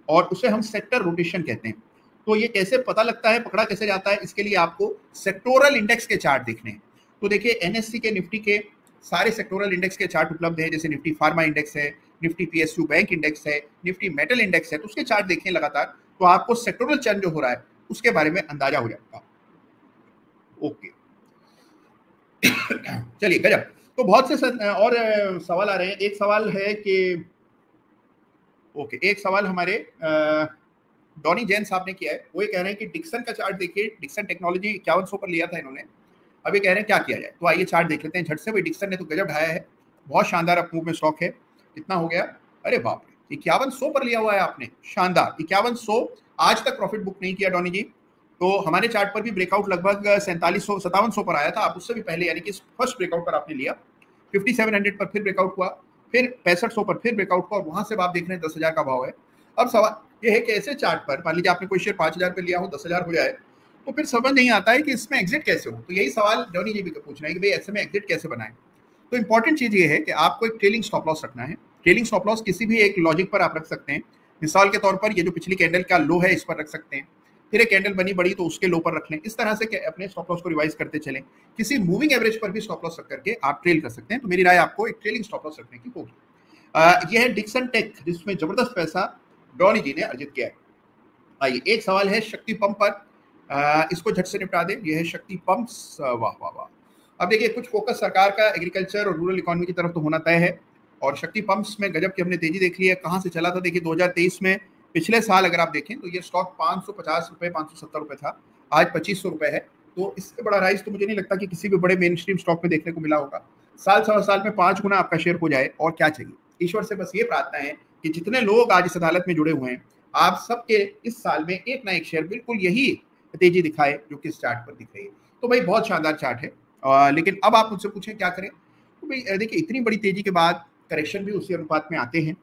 और उसे हम सेक्टर रोटेशन कहते हैं। तो ये कैसे पता लगता है, पकड़ा कैसे जाता है, इसके लिए आपको सेक्टोरल इंडेक्स के चार्ट देखने हैं। तो देखिए, एनएससी के निफ्टी के सारे सेक्टोरल इंडेक्स के चार्ट उपलब्ध हैं, जैसे निफ्टी फार्मा इंडेक्स है, निफ्टी पीएसयू बैंक इंडेक्स है, निफ्टी मेटल इंडेक्स है। तो उसके चार्ट देखें लगातार, तो आपको सेक्टोरल चर्न जो हो रहा है उसके बारे में अंदाजा हो जाएगा। ओके, चलिए गजब। तो बहुत से और सवाल आ रहे हैं। एक सवाल है कि एक सवाल हमारे डॉनी जैन साहब ने किया है। वो ये कह रहे हैं कि डिक्सन का चार्ट देखिए, डिक्सन टेक्नोलॉजी 5100 पर लिया था इन्होंने, अब ये कह रहे हैं क्या किया जाए। तो आइए चार्ट देख लेते हैं झट से। भाई डिक्सन ने तो गजब ढाया है, बहुत शानदार अप मूव में स्टॉक है। कितना हो गया, अरे बाप रे, 5100 पर लिया हुआ है आपने, शानदार। 5100 आज तक प्रॉफिट बुक नहीं किया डॉनी जी। तो हमारे चार्ट पर भी ब्रेकआउट लगभग 4700 पर आया था, आप उससे भी पहले, यानी कि फर्स्ट ब्रेकआउट पर आपने लिया। 5700 पर फिर ब्रेकआउट हुआ, फिर 6500 पर फिर ब्रेकआउट हुआ, और वहां से आप देख रहे हैं 10,000 का भाव है। अब सवाल यह है कि ऐसे चार्ट पर मान लीजिए आपने कोई शेयर 5000 पे लिया हो, 10,000 हो जाए, तो फिर समझ नहीं आता है कि इसमें एग्जिट कैसे हो। तो यही सवाल जॉनी जी भी पूछ रहे हैं कि भाई ऐसे में एग्जिट कैसे बनाएं। तो इंपॉर्टेंट चीज ये है कि आपको एक ट्रेलिंग स्टॉप लॉस रखना है। ट्रेलिंग स्टॉप लॉस किसी भी एक लॉजिक पर आप रख सकते हैं। मिसाल के तौर पर ये जो पिछली कैंडल का लो है इस पर रख सकते हैं, फिर एक कैंडल बनी बड़ी तो उसके लो पर रख लें। इस तरह से अपने स्टॉप लॉस को रिवाइज करते चलें। किसी मूविंग एवरेज पर भी स्टॉप लॉस रख करके आप ट्रेल कर सकते हैं। तो मेरी राय आपको एक ट्रेलिंग स्टॉप लॉस रखने की होगी। यह है डिक्सन टेक, जिसमें जबरदस्त पैसा डॉनी जी ने अर्जित किया है। आइए, एक सवाल है शक्ति पंप पर, इसको झट से निपटा दें। यह है शक्ति पंप्स। वाह वाह वाह। अब देखिए, कुछ फोकस सरकार का एग्रीकल्चर और रूरल इकोनॉमी की तरफ तो होना तय है, और शक्ति पंप्स में गजब की हमने तेजी देख ली है। कहाँ से चला था देखिए, 2023 में, पिछले साल अगर आप देखें तो ये स्टॉक 550 रुपए 570 रुपए था, आज 2500 रुपए है। तो इससे बड़ा राइज तो मुझे नहीं लगता कि किसी भी बड़े मेन स्ट्रीम स्टॉक में देखने को मिला होगा। साल सवा साल में 5 गुना आपका शेयर हो जाए, और क्या चाहिए। ईश्वर से बस ये प्रार्थना है कि जितने लोग आज इस अदालत में जुड़े हुए हैं, आप सबके इस साल में एक ना एक शेयर बिल्कुल यही तेजी दिखाए जो कि इस चार्ट पर दिख रही है। तो भाई बहुत शानदार चार्ट है। लेकिन अब आप मुझसे पूछें क्या करें, तो भाई देखिए, इतनी बड़ी तेजी के बाद करेक्शन भी उसी अनुपात में आते हैं।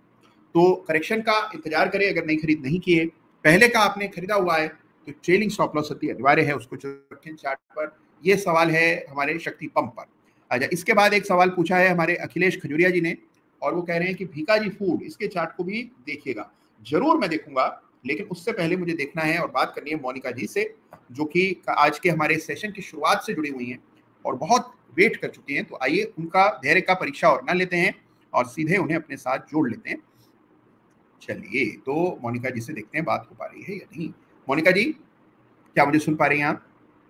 तो करेक्शन का इंतजार करें। अगर नहीं खरीद नहीं किए, पहले का आपने खरीदा हुआ है, तो ट्रेलिंग स्टॉप लॉस अति अनिवार्य है, उसको रखें चार्ट पर। यह सवाल है हमारे शक्ति पंप पर। अच्छा, इसके बाद एक सवाल पूछा है हमारे अखिलेश खजूरिया जी ने, और वो कह रहे हैं कि भीकाजी फूड, इसके चार्ट को भी देखिएगा। जरूर मैं देखूंगा, लेकिन उससे पहले मुझे देखना है और बात करनी है मोनिका जी से, जो कि आज के हमारे सेशन की शुरुआत से जुड़ी हुई हैं और बहुत वेट कर चुकी हैं। तो आइए उनका धैर्य का परीक्षा और न लेते हैं और सीधे उन्हें अपने साथ जोड़ लेते हैं। चलिए, तो मोनिका जी से देखते हैं बात हो पा रही है या नहीं। मोनिका जी, क्या मुझे सुन पा रही हैं आप?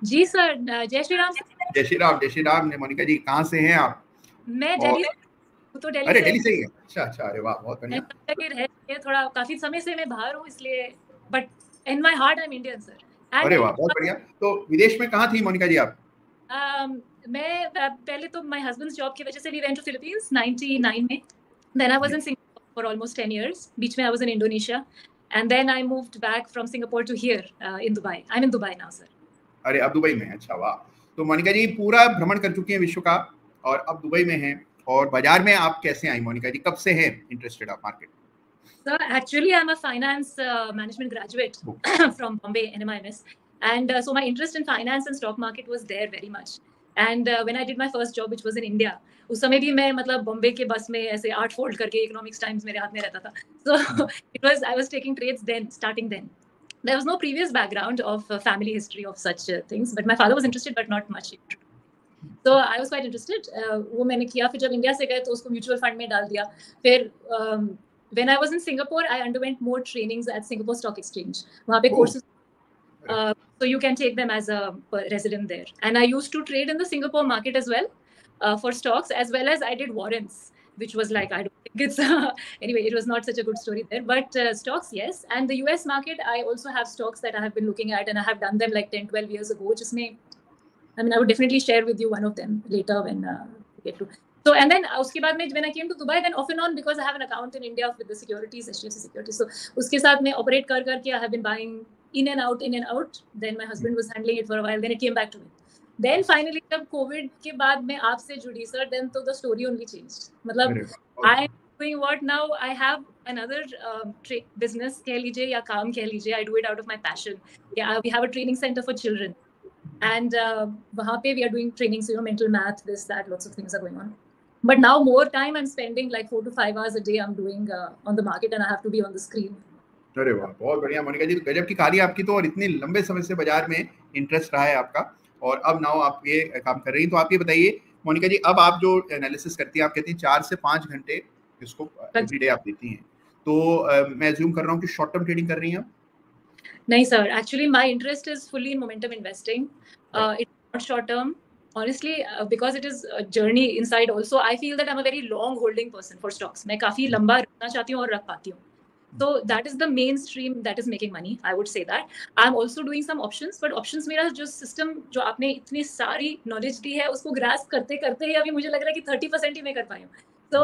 जी सर, जय श्री राम। जय श्री राम, जय श्री राम। मोनिका जी, कहाँ से हैं आप? मैं दिल्ली तो दिल्ली अरे दिल्ली से ही है। अच्छा अच्छा, अरे वाह, बहुत बढ़िया। थोड़ा काफी समय से मैं बाहर हूँ, इसलिए, but in my heart I am Indian sir. अरे वाह, बहुत बढ़िया। तो विदेश में कहाँ थी मोनिका जी आप? मैं पहले तो माय हस्बैंड्स जॉब की वजह से वी वेंट टू फिलीपींस 99 में। Then I was in Singapore for almost 10 years. बीच में I was in Indonesia, and then I moved back from Singapore to here in Dubai. I am in Dubai now sir. अरे, अब Dubai में। अच्छा, वाह। तो मोनिका जी पूरा भ्रमण कर चुकी हैं विश्व का, और अब दुबई में हैं। और बाजार में आप कैसे आई मोनिका जी, कब से हैं इंटरेस्टेड आप market? Sir, actually I'm a finance management graduate from Bombay NMIMS, and so my interest in finance and stock market was there very much. And when I did my first job, which was in India, उस समय भी मैं मतलब बॉम्बे के बस में ऐसे 8 fold करके इकोनॉमिक्स टाइम्स मेरे हाथ में रहता था. So I was taking trades then, starting then. There was no previous background of family history of such things, but my father was interested, but not much. So I was quite interested. वो मैंने किया. फिर जब India से गए तो उसको mutual fund में डाल दिया. फिर when I was in Singapore, I underwent more trainings at Singapore Stock Exchange. वहाँ पे courses, so you can take them as a resident there. And I used to trade in the Singapore market as well, for stocks, as well as I did warrants, which was like, I don't think it's anyway, it was not such a good story there. But stocks, yes. And the US market, I also have stocks that I have been looking at, and I have done them like 10-12 years ago, जिसमें I mean, I would definitely share with you one of them later when we get to. So, and then उसके बाद में when I came to Dubai, then off and on, because I have an account in India with the securities, HDFC Securities. So उसके साथ मैं operate करके I have been buying in and out. Then my husband was handling it for a while. Then it came back to me. Then finally जब COVID के बाद मैं आपसे जुड़ी sir, then तो the story only changed. मतलब I doing what now? I have another business कह लीजिए या काम कह लीजिए. I do it out of my passion. Yeah, we have a training center for children, and वहाँ पे we are doing trainings, mental math, this, that, lots of things are going on. But now more time I'm spending like 4 to 5 hours a day I'm doing on the market, and I have to be on the screen. अरे वाह, बहुत बढ़िया मोनिका जी, गजब की कहानी आपकी तो, और इतने लंबे समय से बाजार में इंटरेस्ट रहा है आपका, और अब नाउ आप ये काम कर रही हैं। तो आप ये बताइए मोनिका जी, अब आप जो एनालिसिस करती हैं, आप कहती हैं 4 से 5 घंटे इसको एवरीडे आप देती हैं, तो मैं अज्यूम कर रहा हूँ कि शॉर्ट टर्म ट्रेडिंग कर रही हैं आप? नहीं sir, actually my interest is fully in momentum investing. It's not short term. Honestly, because it is a journey inside also, I feel that I'm a very long holding person for stocks. मैं काफी लंबा रखना चाहती हूँ और रख पाती हूँ. So that is the mainstream that is making money. I would say that. I'm also doing some options, but options मेरा जो system जो आपने इतनी सारी knowledge दी है उसको grasp करते करते ही अभी मुझे लग रहा है कि 30% ही मैं कर पाई हूँ. So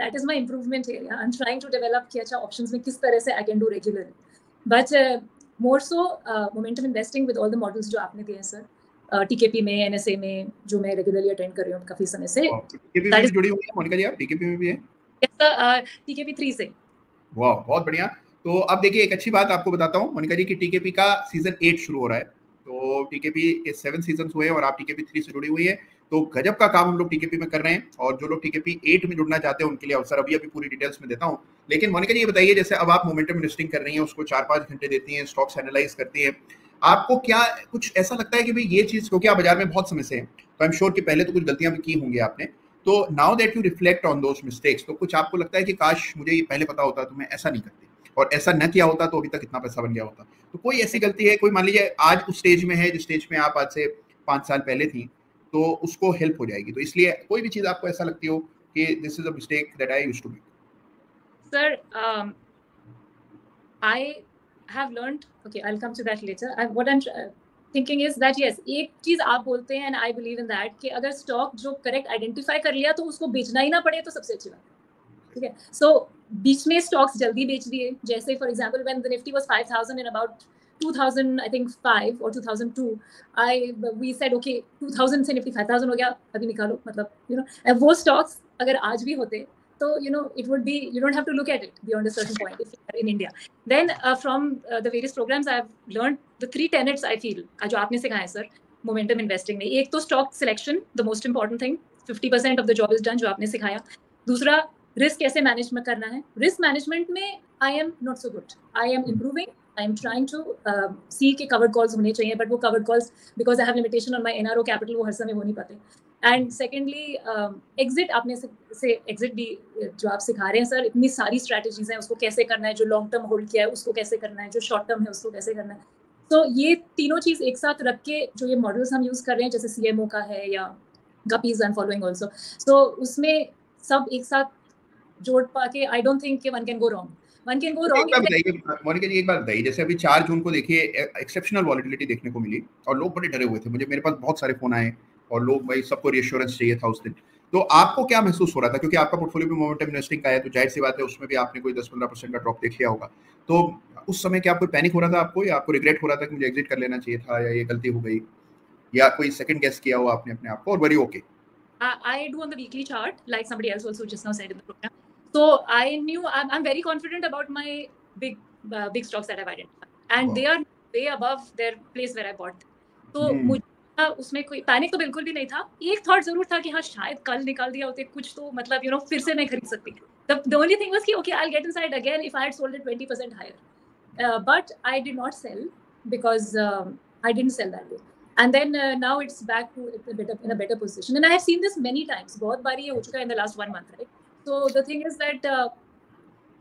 that is my improvement area. I'm trying to develop कि अच्छा options में किस तरह से I can do regularly. But more so momentum investing with all the models जो आपने दिए हैं सर. टीकेपी में, एनएसए में, जो मैं रेगुलरली अटेंड कर रही हूँ काफी समय से. टीकेपी में जुड़ी हुई हैं मोनिका जी आप? टीकेपी में भी हैं? यस सर, टीकेपी 3 से. वाह, बहुत बढ़िया. तो अब देखिए एक अच्छी बात आपको बताता हूँ मोनिका जी की टीकेपी का सीजन 8 शुरू हो रहा है. तो टीकेपी के 7 सीजन हुए हैं और आप टीकेपी 3 से जुड़ी हुई है. तो गजब का काम हम लोग टीकेपी में कर रहे हैं, और जो लोग टीकेपी 8 में जुड़ना चाहते हैं उनके लिए अवसर अभी पूरी डिटेल्स में देता हूँ. लेकिन मोनिका जी ये बताइए, जैसे अब आप मोमेंटम इन्वेस्टिंग कर रही हैं, उसको 4-5 घंटे देती हैं, स्टॉक्स एनालाइज करती हैं, आपको क्या कुछ ऐसा लगता है कि भाई ये चीज, क्योंकि आप बाजार में बहुत समय से हैं, तो आई एम श्योर कि पहले तो कुछ गलतियां भी की होंगी आपने, तो now that you reflect on those mistakes, तो कुछ आपको लगता है कि काश मुझे ये पहले पता होता तो मैं ऐसा नहीं करती, और ऐसा न किया होता तो अभी तक इतना पैसा बन गया होता? तो कोई ऐसी गलती है, कोई मान लीजिए आज उस स्टेज में है जिस स्टेज में आप आज से 5 साल पहले थी, तो उसको हेल्प हो जाएगी, तो इसलिए कोई भी चीज आपको ऐसा लगती हो कि this is a mistake that I used to make? Sir, I have learned, okay, I'll come to that later. What I'm thinking is that yes, एक चीज आप बोलते हैं, and I believe in that, कि अगर स्टॉक जो correct identify कर लिया तो उसको बेचना ही ना पड़े तो सबसे अच्छी बात है. ठीक है, सो बीच में स्टॉक्स जल्दी बेच दिए, जैसे for example when the Nifty was 5000 in about 2000 I think 5 or 2002, we said okay 2000 से निफ्टी 5000 हो गया, अभी निकालो, मतलब वो स्टॉक्स अगर आज भी होते तो it would be, you don't have to look at it beyond a certain point if you are in India. Then from the various programs I have learned the 3 tenets I feel जो आपने सिखाया है sir momentum investing में. एक तो stock selection, the most important thing, 50% of the job is done, जो आपने सिखाया. दूसरा, रिस्क कैसे मैनेज करना है. रिस्क मैनेजमेंट में I am not so good. I am improving. I am trying to see के कवर्ड कॉल्स होने चाहिए, बट वो covered calls because I have limitation on my NRO capital, वो हर समय हो नहीं पाते. एंड सेकेंडली एग्जिट, आपने से एग्जिट भी जो आप सिखा रहे हैं सर, इतनी सारी स्ट्रैटेजीज हैं, उसको कैसे करना है, जो लॉन्ग टर्म होल्ड किया है उसको कैसे करना है, जो शॉर्ट टर्म है उसको कैसे करना है. तो ये तीनों चीज़ एक साथ रख के जो ये मॉडल्स हम यूज़ कर रहे हैं, जैसे CMO का है या गपीज एंड फॉलोइंग ऑल्सो, तो उसमें सब एक साथ जोड़ पाके आई डोंट थिंक कि one can go wrong. Monika ji एक बात बताइए, जैसे अभी 4 जून को देखिए एक्सेप्शनल वॉलिटिलिटी देखने को मिली और लोग बड़े डरे हुए थे. मेरे पास बहुत सारे फोन आए और लोग, भाई सबको रिएश्योरेंस चाहिए था उस दिन. तो आपको क्या महसूस हो रहा था, क्योंकि आपका पोर्टफोलियो भी मोमेंटम इन्वेस्टिंग का है, तो जाहिर सी बात है उसमें भी आपने कोई 10-15% का ड्रॉप देख लिया होगा. तो उस समय क्या कोई पैनिक हो रहा था आपको, या आपको रिग्रेट हो रहा था कि मुझे एग्जिट कर लेना चाहिए था, या ये गलती हो गई, या कोई सेकंड गेस किया हो आपने अपने आप को, और very okay? I do on the weekly chart like somebody else also just now said in the program. So I knew I'm very confident about my big stocks that I've identified, and they are way above their place where I bought them. तो मुझे उसमें कोई panic तो बिल्कुल भी नहीं था. एक थॉट जरूर था कि हाँ शायद कल निकाल दिया होते कुछ, तो मतलब फिर से मैं खरीद सकती. The only thing was कि okay I'll get inside again if I had sold it 20% higher, but I did not sell because I didn't sell that day. And then now it's back to in a better position, and I have seen this many times. बहुत बारी ये हो चुका है in the last 1 month, right? So the thing is that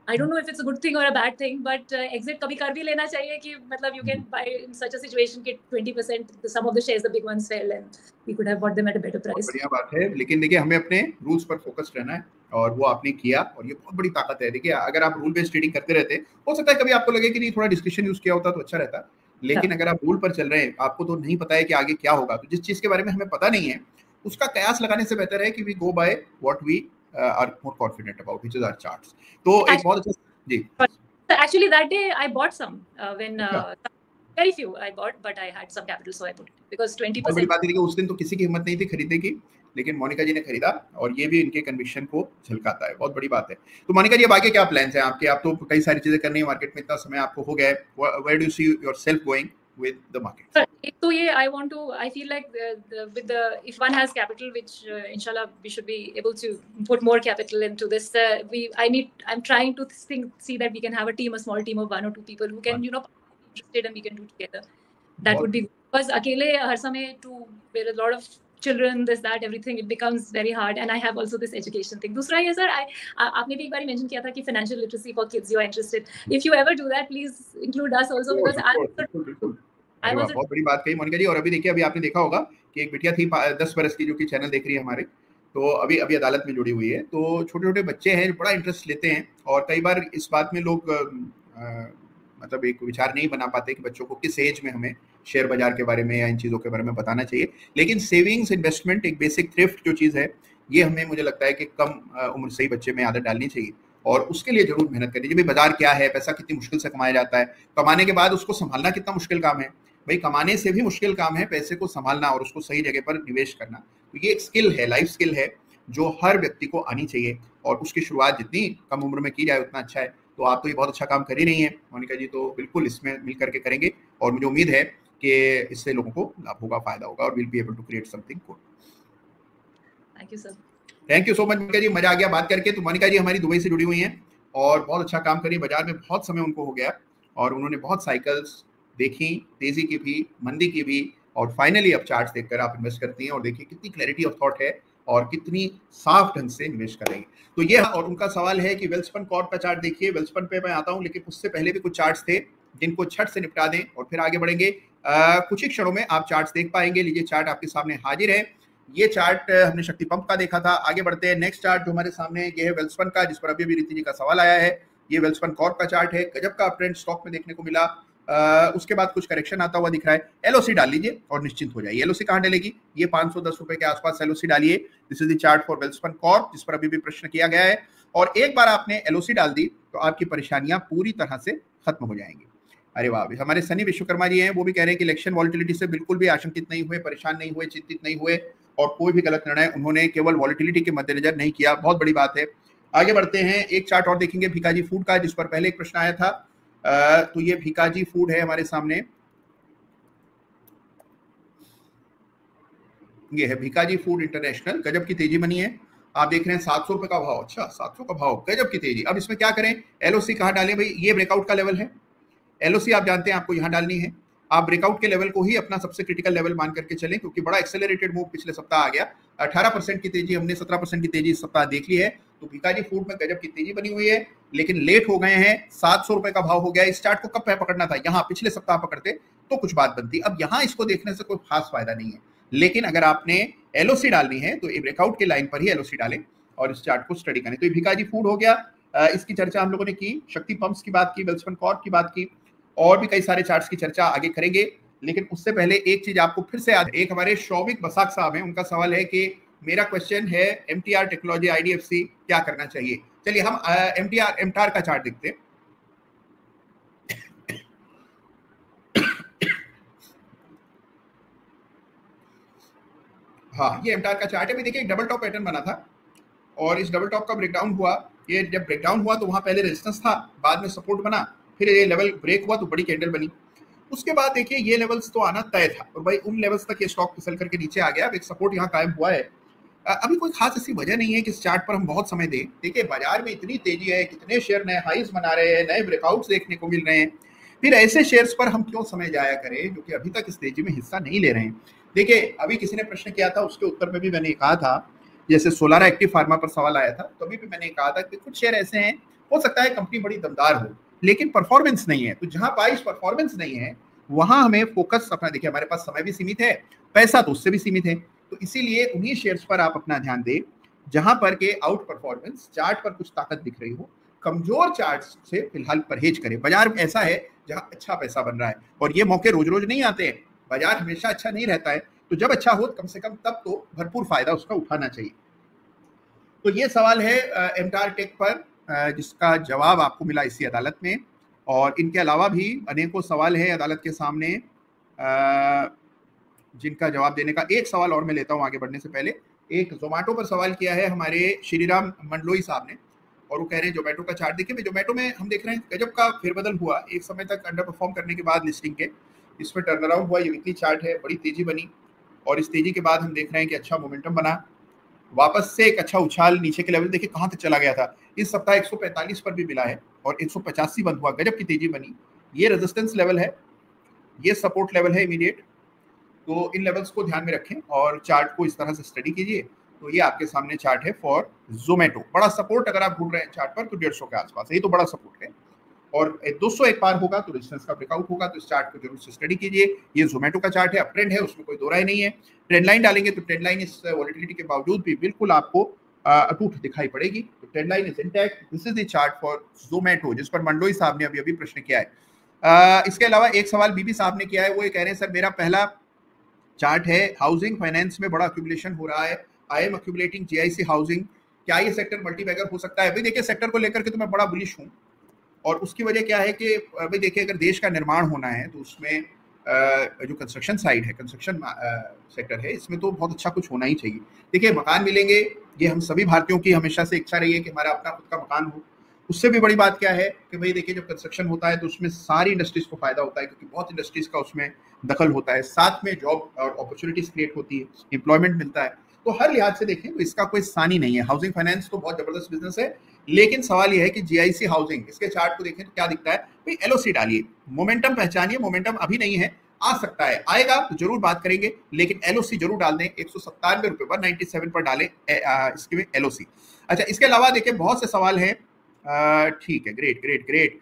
I don't know if it's a good thing or a bad thing, but exit कभी कर भी लेना चाहिए कि मतलब you can buy in such a situation कि 20% some of the shares, the big ones fell and we could have bought them at a better price. बढ़िया बात है, लेकिन देखिए हमें अपने रूल्स पर फोकस रहना है, और वो आपने किया, और ये बहुत बड़ी ताकत है. देखिए अगर आप रूल बेस्ड ट्रेडिंग करते रहते, हो सकता है कभी आपको लगे कि नहीं थोड़ा डिस्क्रिप्शन यूज किया होता तो अच्छा रहता, लेकिन अगर आप रूल पर चल रहे हैं, आपको तो नहीं पता है कि आगे क्या होगा, तो जिस चीज के बारे में हमें पता नहीं है उसका कयास लगाने से बेहतर है कि we go by what we are more confident about, which is our charts. तो एक बहुत अच्छा जी। Actually, that day I bought some when very few I bought, but I had some capital, so I put it because 20%. बहुत बड़ी बात है कि उस दिन तो किसी की हिम्मत नहीं थी खरीदने की, लेकिन मोनिका जी ने खरीदा और ये भी इनके कन्विक्शन को झलकाता है, बहुत बड़ी बात है। तो मोनिका जी अब आगे क्या प्लान्स हैं आपके? आप तो कई सारी चीजें करनी है, मार्केट में इतना समय आपको हो गया है, where do you see yourself going with the market? So yeah, I feel like if one has capital, which inshallah we should be able to put more capital into this. I'm trying to see that we can have a small team of 1 or 2 people who can, interested and we can do together. That would be, because akele har samay to there are a lot of children, this that everything, it becomes very hard, and I have also this education thing. दूसरा ये sir, आपने भी एक बार mention किया था कि financial literacy for kids you are interested. If you ever do that, please include us also, because बहुत बड़ी बात कही मोनिका जी। और अभी देखिए, अभी आपने देखा होगा कि एक बिटिया थी 10 बरस की जो कि चैनल देख रही है हमारे, तो अभी अदालत में जुड़ी हुई है। तो छोटे छोटे बच्चे हैं जो बड़ा इंटरेस्ट लेते हैं, और कई बार इस बात में लोग मतलब एक विचार नहीं बना पाते कि बच्चों को किस एज में हमें शेयर बाजार के बारे में या इन चीज़ों के बारे में बताना चाहिए। लेकिन सेविंग्स, इन्वेस्टमेंट, एक बेसिक थ्रिफ्ट जो चीज़ है, ये हमें, मुझे लगता है कि कम उम्र से ही बच्चे में आदत डालनी चाहिए, और उसके लिए जरूर मेहनत करनी चाहिए। भाई बाजार क्या है, पैसा कितनी मुश्किल से कमाया जाता है, कमाने के बाद उसको संभालना कितना मुश्किल काम है। भाई कमाने से भी मुश्किल काम है पैसे को संभालना और उसको सही जगह पर निवेश करना। तो ये एक स्किल है, लाइफ स्किल है, जो हर व्यक्ति को आनी चाहिए, और उसकी शुरुआत जितनी कम उम्र में की जाए उतना अच्छा है। तो आप तो ये बहुत अच्छा काम कर ही रही हैं मोनिका जी, तो बिल्कुल इसमें मिल करके करेंगे, और मुझे उम्मीद है कि इससे लोगों को लाभ होगा, फायदा होगा, और will be able to create something good. Thank you sir. Thank you so much Monika ji, मजा आ गया बात करके। तो मोनिका जी हमारी दुबई से जुड़ी हुई हैं और बहुत अच्छा काम करी, बाजार में बहुत समय उनको हो गया, और उन्होंने बहुत साइकिल्स देखी, तेजी की भी, मंदी की भी, और फाइनली अब चार्ट्स देखकर आप इन्वेस्ट करती हैं, और देखिए कितनी क्लैरिटी ऑफ थॉट है और कितनी साफ ढंग से निवेश करेंगे। तो ये, और उनका सवाल है कि वेल्सपन कॉर्प का चार्ट देखिए। वेल्सपन पे मैं आता हूं, लेकिन उससे पहले भी कुछ चार्ट्स थे जिनको छट से निपटा दें और फिर आगे बढ़ेंगे। कुछ ही क्षणों में आप चार्ट्स देख पाएंगे। लीजिए, चार्ट आपके सामने हाजिर है। ये चार्ट हमने शक्ति पंप का देखा था। आगे बढ़ते हैं। नेक्स्ट चार्ट जो हमारे सामने है, ये है वेल्सपन का, जिस पर अभी रिति जी का सवाल आया है। ये वेल्सपन कॉर्प का चार्ट है। गजब का अपट्रेंड स्टॉक में देखने को मिला। उसके बाद कुछ करेक्शन आता हुआ दिख रहा है। एलओसी डाल लीजिए और निश्चिंत हो जाइए। एलओसी कहां डालेगी? ये 510 रुपए के आसपास एलओसी डालिए। This is the chart for Welspun Corp, जिस पर अभी भी प्रश्न किया गया है। और एक बार आपने एलओसी डाल दी तो आपकी परेशानियां पूरी तरह से खत्म हो जाएंगी। अरे वाह, हमारे सनी विश्वकर्मा जी हैं, वो भी कह रहे हैं कि इलेक्शन वॉलिटिलिटी से बिल्कुल भी आशंकित नहीं हुए, परेशान नहीं हुए, चिंतित नहीं हुए, और कोई भी गलत निर्णय उन्होंने केवल वॉलिटिलिटी के मद्देनजर नहीं किया। बहुत बड़ी बात है। आगे बढ़ते हैं। एक चार्ट और देखेंगे भिकाजी फूड का, जिस पर पहले एक प्रश्न आया था। तो ये भिकाजी फूड है हमारे सामने। ये है भिकाजी फूड इंटरनेशनल। गजब की तेजी बनी है। आप देख रहे हैं 700 रुपए का भाव। अच्छा, 700 का भाव, गजब की तेजी। अब इसमें क्या करें? एलओसी कहां डालें भाई? ये ब्रेकआउट का लेवल है। एलओसी आप जानते हैं आपको यहां डालनी है। आप ब्रेकआउट के लेवल को ही अपना सबसे क्रिटिकल लेवल मान करके चलें, क्योंकि बड़ा एक्सेलरेटेड मूव पिछले सप्ताह आ गया। 18% की तेजी हमने 17% की तेजी इस सप्ताह देख ली है। तो भिकाजी फूड में गजब की तेजी बनी हुई है, लेकिन लेट हो गए हैं। 700 रुपए का भाव हो गया। इस चार्ट को कब पकड़ना था? यहाँ पिछले सप्ताह पकड़ते तो कुछ बात बनती। अब यहाँ इसको देखने से कोई खास फायदा नहीं है, लेकिन अगर आपने एलओसी डालनी है तो ब्रेकआउट के लाइन पर ही एलओसी डालें और इस चार्ट को स्टडी करें। तो ये भिकाजी फूड हो गया। इसकी चर्चा हम लोगों ने की। शक्ति पंप्स की बात की, वेल्सपन कॉर्प की बात की, और भी कई सारे चार्ट्स की चर्चा आगे करेंगे। लेकिन उससे पहले एक चीज आपको फिर से याद, एक हमारे शौविक बसाक साहब हैं, उनका सवाल है कि मेरा क्वेश्चन है एमटीआर टेक्नोलॉजी आईडीएफसी क्या करना चाहिए। चलिए हम एमटार का चार्ट देखते हैं। हाँ, ये एमटार का चार्ट है। भी देखिए, एक डबल टॉप पैटर्न बना था और इस डबल टॉप का ब्रेकडाउन हुआ। ये जब ब्रेकडाउन हुआ तो वहां पहले रेजिस्टेंस था, बाद में सपोर्ट बना, फिर ये लेवल ब्रेक हुआ तो बड़ी कैंडल बनी। उसके बाद देखिए ये लेवल्स तो आना तय था, और भाई उन लेवल्स तक ये स्टॉक फिसल करके नीचे आ गया। अब एक सपोर्ट यहाँ कायम हुआ है। अभी कोई खास ऐसी वजह नहीं है कि इस चार्ट पर हम बहुत समय दें। देखिए, बाजार में इतनी तेजी है, कितने शेयर नए हाईज बना रहे हैं, नए ब्रेकआउट्स देखने को मिल रहे हैं। फिर ऐसे शेयर्स पर हम क्यों समय जाया करें जो कि अभी तक इस तेजी में हिस्सा नहीं ले रहे हैं। देखिए, अभी किसी ने प्रश्न किया था, उसके उत्तर में भी मैंने कहा था, जैसे सोलारा एक्टिव फार्मा पर सवाल आया था, तो अभी भी मैंने कहा था कि कुछ शेयर ऐसे हैं, हो सकता है कंपनी बड़ी दमदार हो लेकिन परफॉर्मेंस नहीं है। तो जहां बाइस परफॉर्मेंस नहीं है वहां हमें फोकस अपना, देखिए हमारे पास समय भी सीमित है, पैसा तो उससे भी सीमित है, तो इसीलिए उन्हीं शेयर्स पर आप अपना ध्यान दें जहां पर के आउट परफॉर्मेंस, चार्ट पर कुछ ताकत दिख रही हो। कमजोर चार्ट से फिलहाल परहेज करें। बाजार ऐसा है जहां अच्छा पैसा बन रहा है, और ये मौके रोज रोज नहीं आते हैं, बाजार हमेशा अच्छा नहीं रहता है, तो जब अच्छा हो कम से कम तब तो भरपूर फायदा उसका उठाना चाहिए। तो ये सवाल है एमटार टेक पर, जिसका जवाब आपको मिला इसी अदालत में, और इनके अलावा भी अनेकों सवाल है अदालत के सामने जिनका जवाब देने का एक सवाल और मैं लेता हूं आगे बढ़ने से पहले। एक जोमेटो पर सवाल किया है हमारे श्रीराम मंडलोई साहब ने, और वो कह रहे हैं जोमेटो का चार्ट देखिए। जोमेटो में हम देख रहे हैं गजब का फेरबदल हुआ, एक समय तक अंडर परफॉर्म करने के बाद लिस्टिंग के इसमें टर्न अराउंड हुआ। ये वीकली चार्ट है, बड़ी तेजी बनी, और इस तेजी के बाद हम देख रहे हैं कि अच्छा मोमेंटम बना, वापस से एक अच्छा उछाल नीचे के लेवल देखिए कहां तक चला गया था। इस सप्ताह 145 पर भी मिला है और 185 बंद हुआ, गजब की तेजी बनी। ये रेजिस्टेंस लेवल है, ये सपोर्ट लेवल है इमीडिएट, तो इन लेवल्स को ध्यान में रखें और चार्ट को इस तरह से स्टडी कीजिए। तो ये आपके सामने चार्ट है फॉर जोमेटो। बड़ा सपोर्ट अगर आप ढूंढ रहे हैं चार्ट पर तो 150 के आसपास, यही तो बड़ा सपोर्ट है, और 201 पार होगा तो रेजिस्टेंस का ब्रेकआउट होगा, तो इस चार्ट को जरूर से स्टडी कीजिए। ये जोमेटो का चार्ट है, अप ट्रेंड है, उसमें कोई दो राय नहीं है। ट्रेंड लाइन डालेंगे तो ट्रेंड लाइन इस वॉलेटिलिटी के बावजूद भी बिल्कुल आपको अटूट दिखाई पड़ेगी, तो trend line is intact. This is the chart for Zomato, जिस पर मंडलोई साहब ने अभी अभी प्रश्न किया है। इसके अलावा एक सवाल बीबी साहब ने किया है, वो ये कह रहे हैं सर मेरा पहला चार्ट है, हाउसिंग फाइनेंस में बड़ा अक्यूमुलेशन हो रहा है, I am accumulating GIC housing, क्या ये सेक्टर मल्टीबैगर हो सकता है? भाई देखिए सेक्टर को लेकर के तो मैं बड़ा बुलिश हूँ, और उसकी वजह क्या है कि भाई देखिए अगर देश का निर्माण होना है तो उसमें जो कंस्ट्रक्शन साइड है, कंस्ट्रक्शन सेक्टर है, इसमें तो बहुत अच्छा कुछ होना ही चाहिए। देखिए मकान मिलेंगे, ये हम सभी भारतीयों की हमेशा से इच्छा रही है कि हमारा अपना खुद का मकान हो। उससे भी बड़ी बात क्या है कि भाई देखिए जब कंस्ट्रक्शन होता है तो उसमें सारी इंडस्ट्रीज को फायदा होता है, क्योंकि बहुत इंडस्ट्रीज का उसमें दखल होता है, साथ में जॉब और अपॉर्चुनिटीज क्रिएट होती है, एम्प्लॉयमेंट मिलता है। तो हर लिहाज से देखें तो इसका कोई सानी नहीं है। हाउसिंग फाइनेंस तो बहुत जबरदस्त बिजनेस है, लेकिन सवाल यह है कि जीआईसी हाउसिंग, इसके चार्ट को देखें तो क्या दिखता है? भाई एलओसी डालिए, मोमेंटम पहचानिए, मोमेंटम अभी नहीं है, आ सकता है, आएगा तो जरूर बात करेंगे, लेकिन एलओसी जरूर डाल दें। 197 रुपए पर 97 पर डालें इसके में एलओसी। अच्छा, इसके अलावा देखिए बहुत से सवाल हैं, ठीक है, ग्रेट ग्रेट ग्रेट।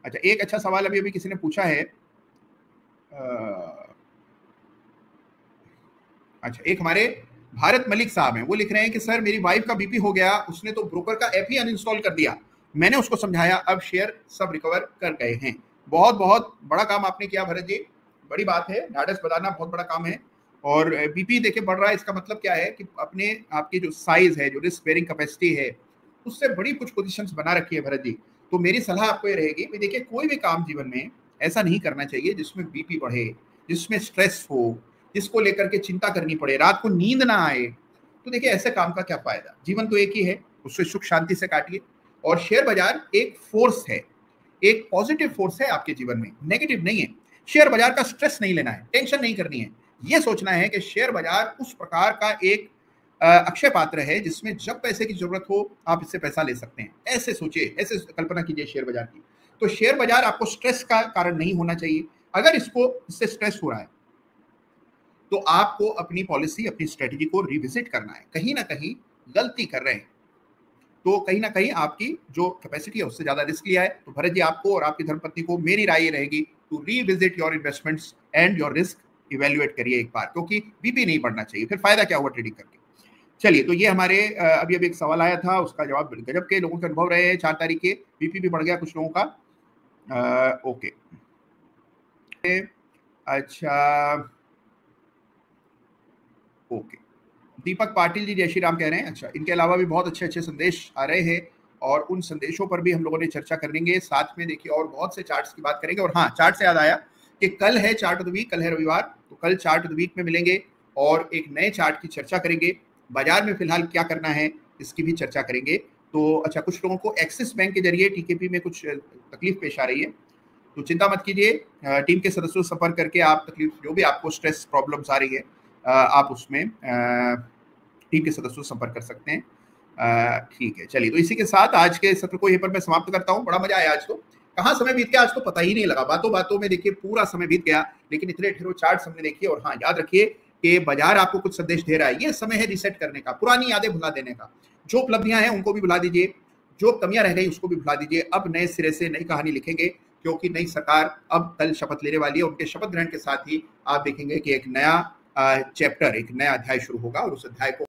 अच्छा, एक अच्छा सवाल अभी अभी किसी ने पूछा है, अच्छा, एक हमारे भारत मलिक साहब हैं, वो लिख रहे हैं कि सर मेरी वाइफ का बीपी हो गया, उसने तो ब्रोकर का ऐप ही अनइंस्टॉल कर दिया, मैंने उसको समझाया, अब शेयर सब रिकवर कर गए हैं। बहुत बहुत बड़ा काम आपने किया भरत जी, बड़ी बात है, ढाढ़स बजाना बहुत बड़ा काम है। और बीपी देखिए बढ़ रहा है, इसका मतलब क्या है कि अपने आपकी जो साइज है, जो रिस्क बेयरिंग कैपेसिटी है, उससे बड़ी कुछ पोजीशंस बना रखी है भरत जी। तो मेरी सलाह आपको ये रहेगी कि देखिए कोई भी काम जीवन में ऐसा नहीं करना चाहिए जिसमें बीपी बढ़े, जिसमें स्ट्रेस हो, जिसको लेकर के चिंता करनी पड़े, रात को नींद ना आए। तो देखिए ऐसे काम का क्या फायदा, जीवन तो एक ही है, उससे सुख शांति से काटिए। और शेयर बाजार एक फोर्स है, एक पॉजिटिव फोर्स है आपके जीवन में, नेगेटिव नहीं है। शेयर बाजार का स्ट्रेस नहीं लेना है, टेंशन नहीं करनी है, यह सोचना है कि शेयर बाजार उस प्रकार का एक अक्षय पात्र है जिसमें जब पैसे की जरूरत हो आप इससे पैसा ले सकते हैं। ऐसे सोचिए, ऐसे कल्पना कीजिए शेयर बाजार की। तो शेयर बाजार आपको स्ट्रेस का कारण नहीं होना चाहिए। अगर इससे स्ट्रेस हो रहा है तो आपको अपनी पॉलिसी, अपनी स्ट्रेटेजी को रिविजिट करना है। कहीं ना कहीं गलती कर रहे हैं, तो कहीं ना कहीं आपकी जो कैपेसिटी है उससे ज्यादा रिस्क लिया है। तो भरत जी, आपको और आपकी धर्मपत्नी को मेरी राय ये रहेगी to revisit your investments and your risk evaluate करिए एक बार, क्योंकि बीपी नहीं बढ़ना चाहिए, फिर फायदा क्या हुआ ट्रेडिंग करके। चलिए, तो ये हमारे अभी अभी एक सवाल आया था, उसका जवाब गजब के लोगों के अनुभव रहे हैं। 4 तारीख के बीपी भी बढ़ गया कुछ लोगों का। ओके, अच्छा, ओके, दीपक पाटिल जी जय श्री राम कह रहे हैं। अच्छा, इनके अलावा भी बहुत अच्छे अच्छे संदेश आ रहे हैं और उन संदेशों पर भी हम लोगों ने चर्चा करेंगे। साथ में देखिए और बहुत से चार्ट्स की बात करेंगे। और हाँ, चार्ट से याद आया कि कल है चार्ट ऑफ द वीक, कल है रविवार, तो कल चार्ट ऑफ द वीक में मिलेंगे और एक नए चार्ट की चर्चा करेंगे। बाजार में फिलहाल क्या करना है इसकी भी चर्चा करेंगे। तो अच्छा, कुछ लोगों को एक्सिस बैंक के जरिए टीकेपी में कुछ तकलीफ पेश आ रही है, तो चिंता मत कीजिए, टीम के सदस्यों से संपर्क करके आप तकलीफ, जो भी आपको स्ट्रेस प्रॉब्लम्स आ रही है, आप उसमें टीम के सदस्यों से संपर्क कर सकते हैं। ठीक है, चलिए, तो इसी के साथ आज के सत्र को यहीं पर मैं समाप्त करता हूँ। बड़ा मजा आया आज तो, कहाँ समय बीत गया आज तो पता ही नहीं लगा, बातों बातों में देखिए पूरा समय बीत गया, लेकिन इतने ढेरों चार्ट हमने देखिए। और हाँ, याद रखिए कि बाजार आपको कुछ संदेश दे रहा है, ये समय है रिसेट करने का, पुरानी यादें भुला देने का। जो उपलब्धियां हैं उनको भी भुला दीजिए, जो कमियां रह गई उसको भी भुला दीजिए। अब नए सिरे से नई कहानी लिखेंगे, क्योंकि नई सरकार अब कल शपथ लेने वाली है। उनके शपथ ग्रहण के साथ ही आप देखेंगे कि एक नया चैप्टर, एक नया अध्याय शुरू होगा और उस अध्याय को